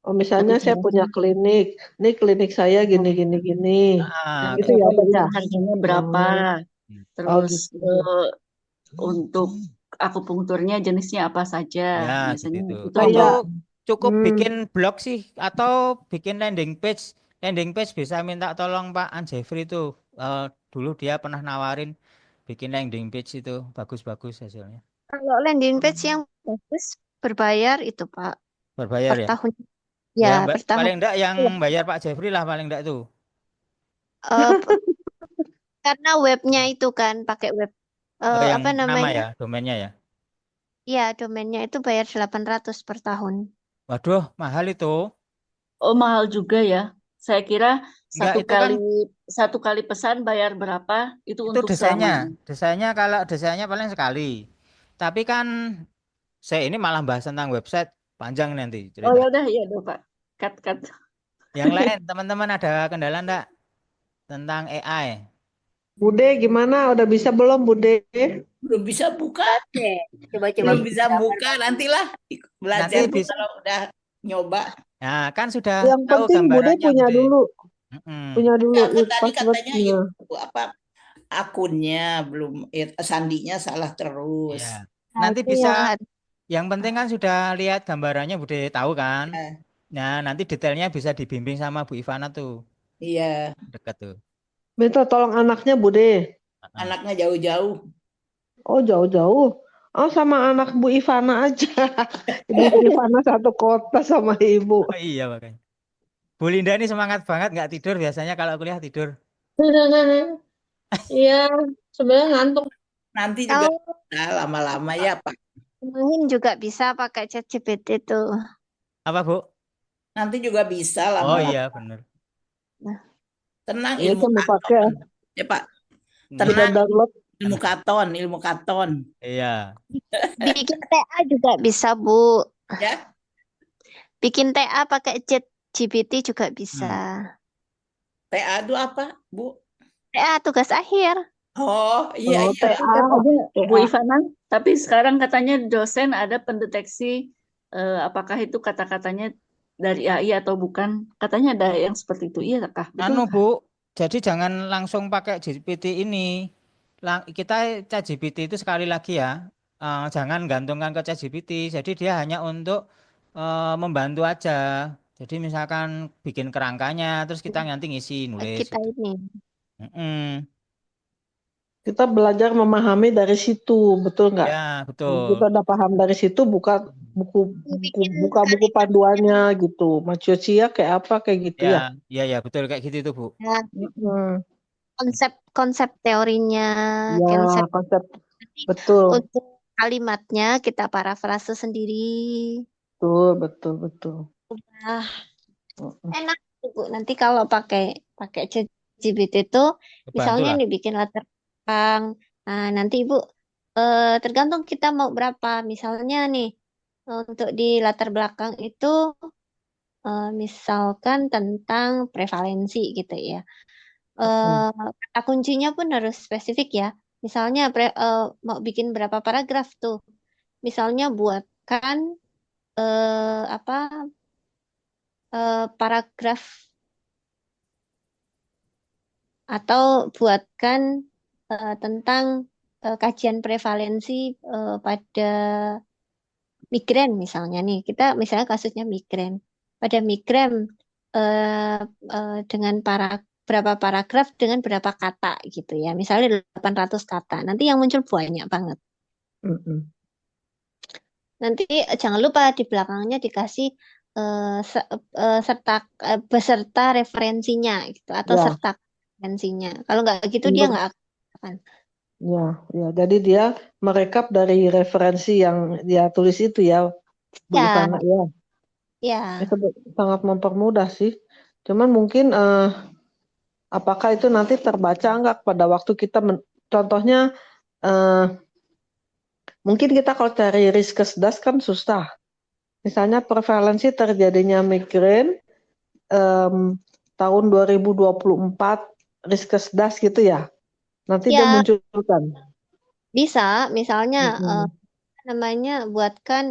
Oh, Tapi misalnya saya punya caranya, klinik. Ini klinik saya gini. nah, Gitu ya, cara Pak ya. harganya berapa, Oh, terus gitu. untuk akupunkturnya jenisnya apa saja, ya gitu biasanya itu. itu Itu untuk Kayak, cukup hmm, bikin blog sih atau bikin landing page. Landing page bisa minta tolong Pak Anjefri itu. Dulu dia pernah nawarin bikin landing page itu bagus-bagus hasilnya. Kalau landing page yang bagus berbayar itu Pak Berbayar per ya. tahun. Ya, Ya, per tahun. paling enggak yang bayar Pak Jeffrey lah paling enggak tuh. Eh, p- karena webnya itu kan pakai web Yang apa nama namanya? ya, domainnya ya. Ya, domainnya itu bayar 800 per tahun. Waduh, mahal itu. oh mahal juga ya. Saya kira Enggak, satu itu kan kali satu kali pesan bayar berapa itu itu untuk desainnya. selamanya. Desainnya kalau desainnya paling sekali. Tapi kan saya ini malah bahas tentang website panjang nanti Oh cerita. ya udah Pak. Cut. Yang lain teman-teman ada kendala enggak tentang AI? Bude gimana? Udah bisa belum, Bude? Belum bisa buka, Oke, coba-coba belum Bu bisa gambar buka. Bapak. Nantilah Nanti belajar tuh bisa. kalau udah nyoba. Nah, kan sudah Yang tahu penting Bude gambarannya, punya Bude. dulu. Mm-mm. Punya dulu Kan tadi katanya passwordnya. itu apa akunnya belum, sandinya salah terus. Iya. Nah, Nanti itu bisa. yang harus. Yang penting kan sudah lihat gambarannya Bude tahu kan? Ya, Nah, nanti detailnya bisa dibimbing sama Bu Ivana tuh. iya, Dekat tuh. Minta tolong anaknya, Bude. Heeh. anaknya jauh-jauh. Oh, jauh-jauh. Oh, sama anak Bu Ivana aja. Ibu Bu Ivana satu kota sama ibu. Oh iya makanya. Bu Linda ini semangat banget nggak tidur biasanya kalau kuliah tidur. Iya, sebenarnya ngantuk. Nanti juga Kalau bisa lama-lama ya Pak. ngomongin juga bisa pakai ChatGPT tuh. Apa Bu? Nanti juga bisa Oh lama-lama. iya bener. Nah, Tenang, Iya, ilmu saya mau pakai. katon. Ya Pak, Iya. Udah tenang, download. ilmu katon. Iya. bikin TA juga bisa Bu. Ya, Bikin TA pakai GPT juga bisa. TA itu apa, Bu? TA tugas akhir. Oh, iya, Oh, iya. TA Iya, Pak. aja, Bu TA. Ivana, tapi sekarang katanya dosen ada pendeteksi apakah itu kata-katanya dari AI atau bukan. Katanya ada yang seperti itu. Iya kah? Anu Betul kah? Bu, jadi jangan langsung pakai GPT ini. Kita ChatGPT itu sekali lagi ya, jangan gantungkan ke ChatGPT. Jadi dia hanya untuk membantu aja. Jadi misalkan bikin kerangkanya, terus kita nanti ngisi nulis Kita gitu. ini. Mm-mm. Kita belajar memahami dari situ, betul nggak? Ya, Kita betul. udah paham dari situ, buka Bikin buku panduannya gitu. Manusia kayak apa kayak gitu ya. Ya, betul kayak gitu itu Bu. ya, Mm. konsep teorinya, Ya, konsep konsep betul, untuk kalimatnya kita parafrase sendiri. betul. Ah, Mm. enak tuh, Bu. Nanti kalau pakai ChatGPT itu Kebantu misalnya lah. nih bikin latar belakang. Nah, nanti Ibu tergantung kita mau berapa. Misalnya nih untuk di latar belakang itu misalkan tentang prevalensi gitu ya. Mm. Kata kuncinya pun harus spesifik ya. Misalnya mau bikin berapa paragraf tuh. Misalnya buatkan apa paragraf atau buatkan tentang kajian prevalensi pada migrain misalnya nih. Kita misalnya kasusnya migrain. Pada migrain eh, dengan berapa paragraf dengan berapa kata gitu ya. Misalnya 800 kata. Nanti yang muncul banyak banget. Mm-mm. Nanti jangan lupa di belakangnya dikasih beserta referensinya gitu atau Ya, serta referensinya. Kalau nggak gitu dia ber- nggak akan. ya. Jadi dia merekap dari referensi yang dia tulis itu ya, Bu Ya, Ivana ya. ya. Itu sangat mempermudah sih. Cuman mungkin apakah itu nanti terbaca enggak pada waktu kita contohnya eh, mungkin kita kalau cari Riskesdas kan susah. Misalnya prevalensi terjadinya migrain tahun 2024 Riskesdas gitu ya. Nanti dia Ya, munculkan. bisa misalnya Mm-mm. namanya buatkan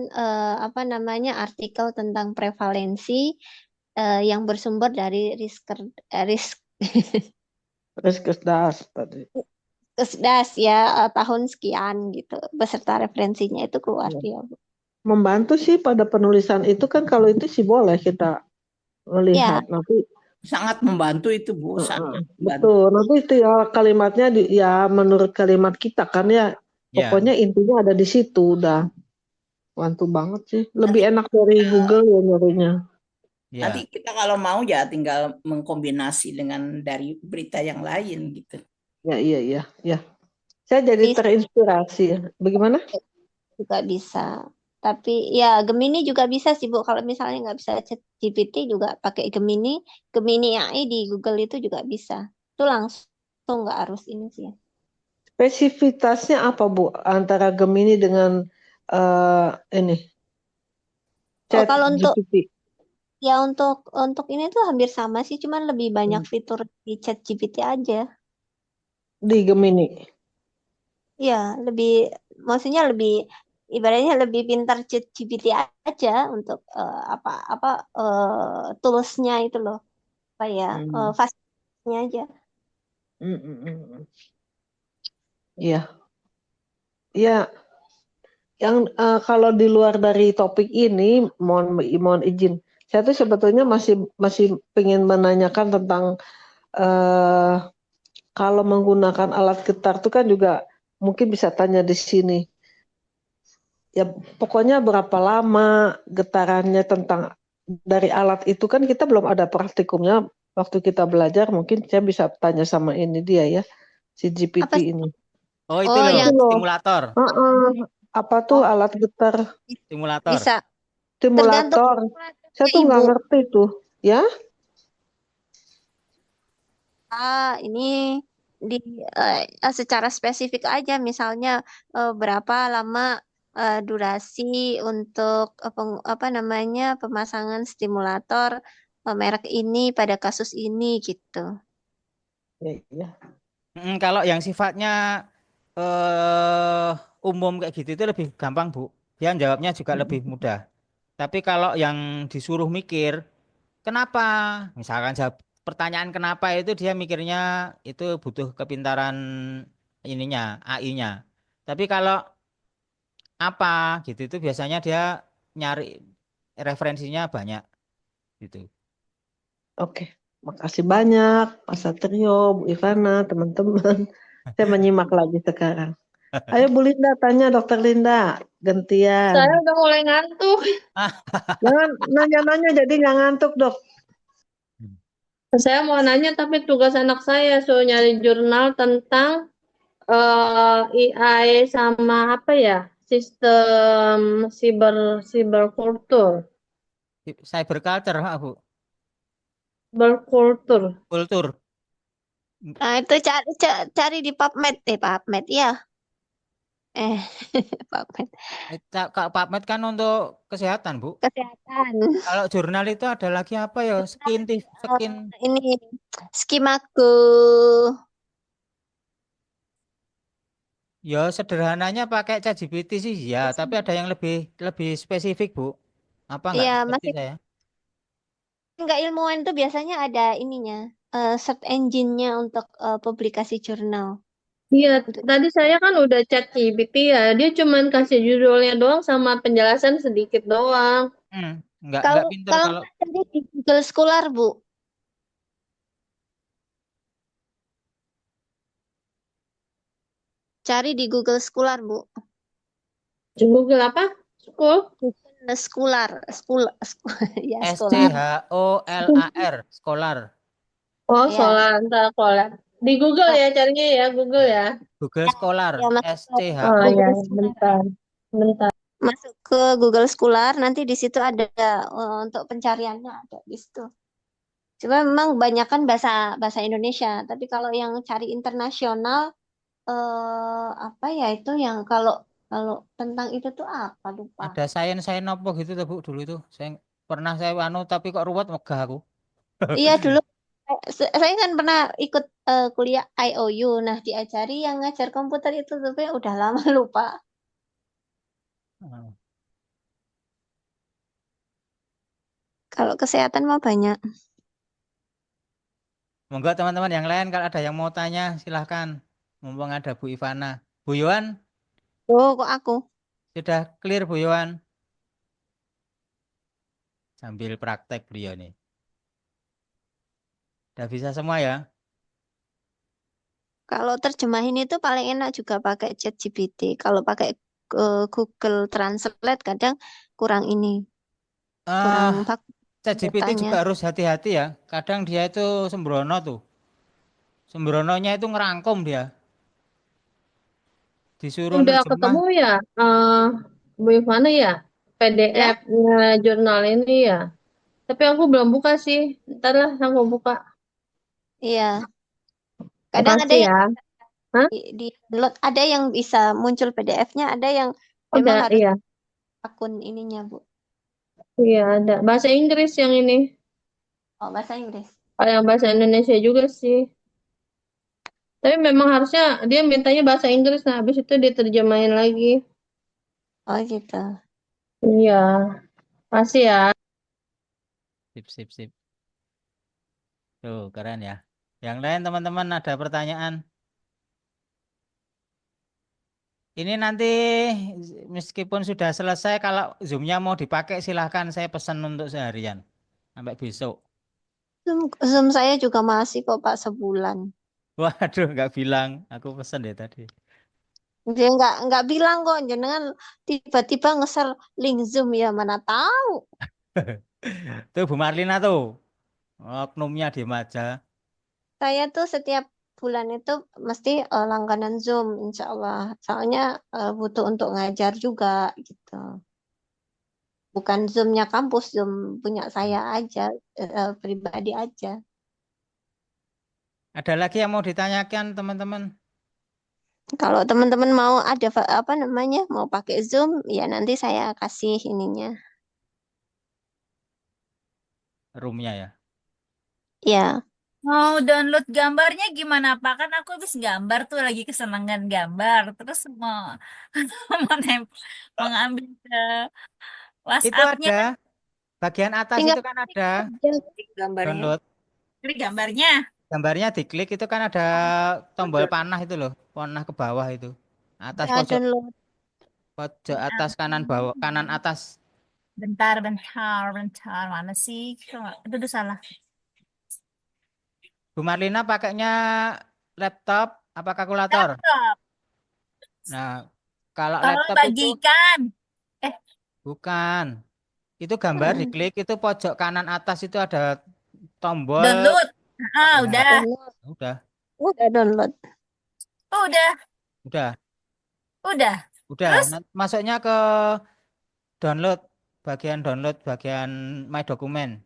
apa namanya artikel tentang prevalensi yang bersumber dari risk Riskesdas tadi. Kesdas ya tahun sekian gitu beserta referensinya itu keluar Ya. dia Bu. Membantu sih pada penulisan itu kan kalau itu sih boleh kita Ya, melihat nanti. Sangat membantu itu, Bu. Sangat membantu. Betul, nanti itu ya kalimatnya ya menurut kalimat kita kan ya, Ya, pokoknya intinya ada di situ udah. Bantu banget sih, lebih Nanti enak dari Google ya nyarinya. nanti ya. kita kalau mau ya tinggal mengkombinasi dengan dari berita yang lain gitu. Ya, iya. Saya jadi bisa terinspirasi. Bagaimana? juga bisa. Tapi ya Gemini juga bisa sih Bu. Kalau misalnya nggak bisa chat GPT juga pakai Gemini, Gemini AI di Google itu juga bisa. Itu langsung nggak harus ini sih. Spesifitasnya apa Bu antara Gemini dengan eh, ini Oh, Chat kalau untuk GPT ya untuk ini tuh hampir sama sih, cuman lebih banyak fitur di chat GPT aja. di Gemini? Ya, lebih maksudnya lebih ibaratnya lebih pintar chat GPT aja untuk apa toolsnya itu loh, apa ya Hmm. fasilitasnya aja. Hmm. Iya, iya. Yang kalau di luar dari topik ini, mohon izin, saya tuh sebetulnya masih pengen menanyakan tentang eh, kalau menggunakan alat getar tuh kan juga mungkin bisa tanya di sini. Ya pokoknya berapa lama getarannya tentang dari alat itu kan kita belum ada praktikumnya. Waktu kita belajar mungkin saya bisa tanya sama ini dia ya, si Apa GPT ini. Oh itu oh loh, Itu yang loh, stimulator, apa tuh oh alat getar stimulator. bisa tergantung stimulator? Saya tuh Ibu. nggak ngerti tuh, ya. Ini di secara spesifik aja misalnya berapa lama durasi untuk apa namanya pemasangan stimulator merek ini pada kasus ini gitu. Iya. Kalau yang sifatnya umum kayak gitu itu lebih gampang, Bu. Dia jawabnya juga lebih mudah. Tapi kalau yang disuruh mikir, kenapa? Misalkan jawab pertanyaan kenapa itu dia mikirnya itu butuh kepintaran ininya, AI-nya. Tapi kalau apa gitu itu biasanya dia nyari referensinya banyak gitu. Oke. Makasih banyak, Pak Satrio, Bu Ivana, teman-teman. Saya menyimak lagi sekarang. Ayo Bu Linda tanya, Dokter Linda. Gantian. Saya udah mulai ngantuk. Jangan nanya-nanya jadi nggak ngantuk, Dok. Saya mau nanya tapi tugas anak saya suruh nyari jurnal tentang AI sama apa ya? Sistem cyberculture. Cyberculture, Bu. Cyberculture. Kultur. Nah, itu cari di PubMed ya. PubMed. Kak PubMed kan untuk kesehatan, Bu. Kesehatan. Kalau jurnal itu ada lagi apa ya? Skin. Ini Skimaku. Ya sederhananya pakai ChatGPT sih ya, tapi ada yang lebih spesifik, Bu. Apa nggak Iya, ngerti masih saya? nggak ilmuwan tuh biasanya ada ininya, search engine-nya untuk publikasi jurnal. Iya, tadi saya kan udah chat GPT ya. Dia cuman kasih judulnya doang sama penjelasan sedikit doang. Nggak pinter Kalau kalau nggak, cari di Google Scholar, Bu. Cari di Google Scholar, Bu. Google apa? School? Google Scholar, ya Scholar. SCHOLAR, Scholar. Oh, Iya. solar, ntar solar. Di Google ya carinya ya, Google ya. Google Scholar, Ya, masuk ke Oh ya, Google Scholar. bentar. Masuk ke Google Scholar, nanti di situ ada untuk pencariannya ada di situ. Cuma memang kebanyakan bahasa Indonesia, tapi kalau yang cari internasional apa ya itu yang kalau kalau tentang itu tuh apa lupa. Ada sains apa gitu tuh, Bu, dulu itu. Saya tapi kok ruwet megah aku. Iya dulu saya kan pernah ikut kuliah IOU. Nah, diajari yang ngajar komputer itu tapi udah lama lupa. Kalau kesehatan mah banyak. Monggo teman-teman yang lain kalau ada yang mau tanya silahkan. Mumpung ada Bu Ivana. Bu Yohan, Oh, kok aku? sudah clear Bu Yohan? Sambil praktek beliau nih. Udah bisa semua ya? Kalau terjemahin itu paling enak juga pakai ChatGPT. Kalau pakai Google Translate kadang kurang ini, kurang bagus ChatGPT datanya. juga harus hati-hati ya. Kadang dia itu sembrono tuh. Sembrononya itu ngerangkum dia. Disuruh Udah nerjemah. ketemu ya, Bu Ivana ya, PDF-nya jurnal ini ya. Tapi aku belum buka sih. Ntar lah aku buka. Iya. Kadang ada Makasih yang ya. Hah? di download, ada yang bisa muncul PDF-nya, ada yang memang Ada, harus iya. akun ininya, Bu. Iya, ada. Bahasa Inggris yang ini. Oh, bahasa Inggris. Kalau yang bahasa Indonesia juga sih. Tapi memang harusnya dia mintanya bahasa Inggris, nah habis itu diterjemahin lagi. Oh, gitu. Iya. Makasih ya. Sip. Tuh, keren ya. Yang lain teman-teman ada pertanyaan? Ini nanti meskipun sudah selesai, kalau Zoom-nya mau dipakai silahkan saya pesan untuk seharian. Sampai besok. Zoom saya juga masih kok, Pak, sebulan. Waduh, nggak bilang. Aku pesan deh tadi. Dia nggak bilang kok, jenengan tiba-tiba nge-share link Zoom ya mana tahu. Tuh Bu Marlina tuh. Oknumnya diem aja. Saya tuh setiap bulan itu mesti langganan Zoom, insya Allah. Soalnya butuh untuk ngajar juga gitu. Bukan Zoom-nya kampus, Zoom punya saya aja, pribadi aja. Ada lagi yang mau ditanyakan teman-teman? Kalau teman-teman mau ada apa namanya, mau pakai Zoom, ya nanti saya kasih ininya. roomnya ya. Ya, Mau download gambarnya gimana Pak? Kan aku habis gambar tuh lagi kesenangan gambar. Terus mau mau ngambil ke Itu WhatsApp-nya ada bagian atas tinggal itu kan ada klik gambarnya. download. klik gambarnya. Gambarnya diklik itu kan ada tombol panah itu loh, panah ke bawah itu. Atas Ya, download. pojok atas kanan bawah, kanan atas. Bentar. Mana sih? Itu udah salah. Bu Marlina pakainya laptop apa kalkulator? Laptop. Nah, kalau Kalau laptop itu bagikan. bukan. Itu gambar diklik itu pojok kanan atas itu ada tombol. Download. Nah, Udah. udah, Udah download. Udah. udah. Terus? Masuknya ke download, bagian my document.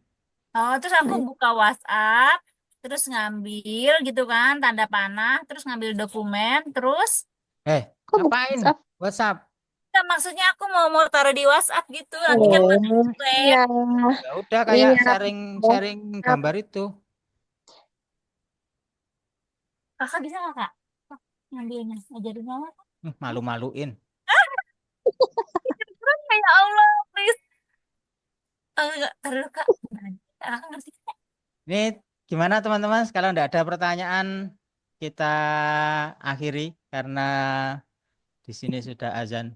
Oh, terus aku buka WhatsApp, terus ngambil gitu kan, tanda panah, terus ngambil dokumen, terus Kok buka Ngapain? WhatsApp? WhatsApp. ya, maksudnya aku mau taruh di WhatsApp gitu, nanti kan pada web. Iya. Ya udah kayak Iya. sharing gambar itu. Kakak bisa nggak Kak? Ngambilnya, ajarin mama. Malu-maluin. Ya Allah, please. Taruh Kak. Kakak ngerti. Ini gimana teman-teman? Kalau tidak ada pertanyaan, kita akhiri karena di sini sudah azan.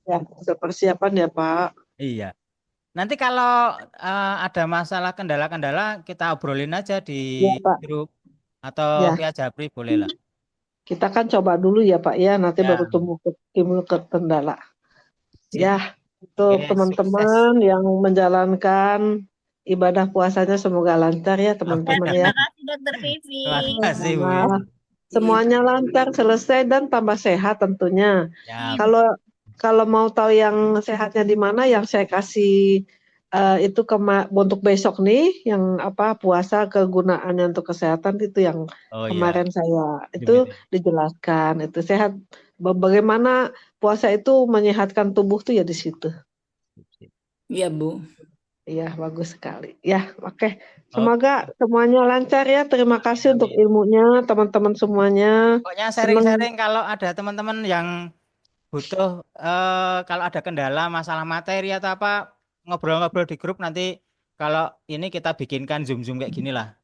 Ya, sudah persiapan ya Pak. Iya. Nanti kalau ada masalah kendala-kendala, kita obrolin aja di Ya, Pak. grup atau Ya. via Japri boleh lah. Kita kan coba dulu ya Pak ya, nanti Ya. baru timbul ke kendala. Sip. Ya, untuk Oke, teman-teman yang menjalankan ibadah puasanya semoga lancar ya teman-teman ya. Terima kasih Dokter Vivi. Terima kasih Bu. Nah, semuanya lancar, selesai dan tambah sehat tentunya. Ya. Kalau mau tahu yang sehatnya di mana, yang saya kasih itu untuk besok nih, yang apa puasa kegunaannya untuk kesehatan itu yang kemarin saya itu dijelaskan itu sehat. Bagaimana puasa itu menyehatkan tubuh tuh ya di situ. Iya Bu. Iya bagus sekali. Ya oke. Semoga semuanya lancar ya. Terima kasih untuk ilmunya teman-teman semuanya. Pokoknya sharing-sharing kalau ada teman-teman yang butuh kalau ada kendala masalah materi atau apa ngobrol-ngobrol di grup nanti kalau ini kita bikinkan Zoom kayak gini lah.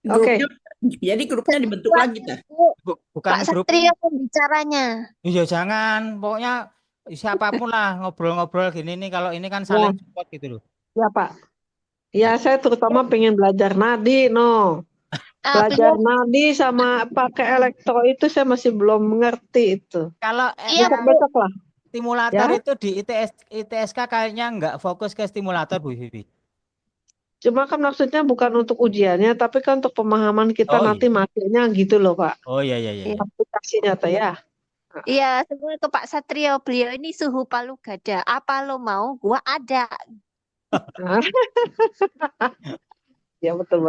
Oke. Jadi grupnya dibentuk lagi ta? Bukan Pak grup. Satrio pembicaranya. Iya jangan, pokoknya siapapun lah ngobrol-ngobrol gini nih kalau ini kan saling support gitu loh. Ya Pak. Ya saya terutama pengen belajar nadi Belajar nadi sama pakai elektro itu saya masih belum mengerti itu. Kalau besok lah. Stimulator Ya. itu di ITSK kayaknya nggak fokus ke stimulator Bu Vivi. Cuma kan maksudnya bukan untuk ujiannya, tapi kan untuk pemahaman kita nanti materinya gitu loh Pak. Oh iya. Aplikasinya tuh ya. Iya, sebenarnya ke Pak Satrio, beliau ini suhu Palu Gada. Apa lo mau? Gua ada. Ya betul.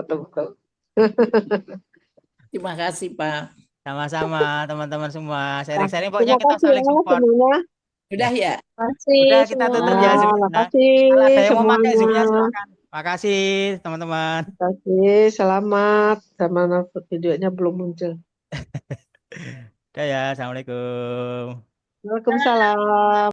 Terima kasih Pak. Sama-sama teman-teman semua. Sharing-sharing Terima pokoknya kita kasih saling ya support. semuanya. Udah ya. Udah kita tutup ya Zoom. Terima kasih Kalau ada yang mau pakai semuanya. Zoom-nya silakan. Makasih teman-teman. Terima kasih, selamat. Sama videonya belum muncul. Udah ya, assalamualaikum. Waalaikumsalam.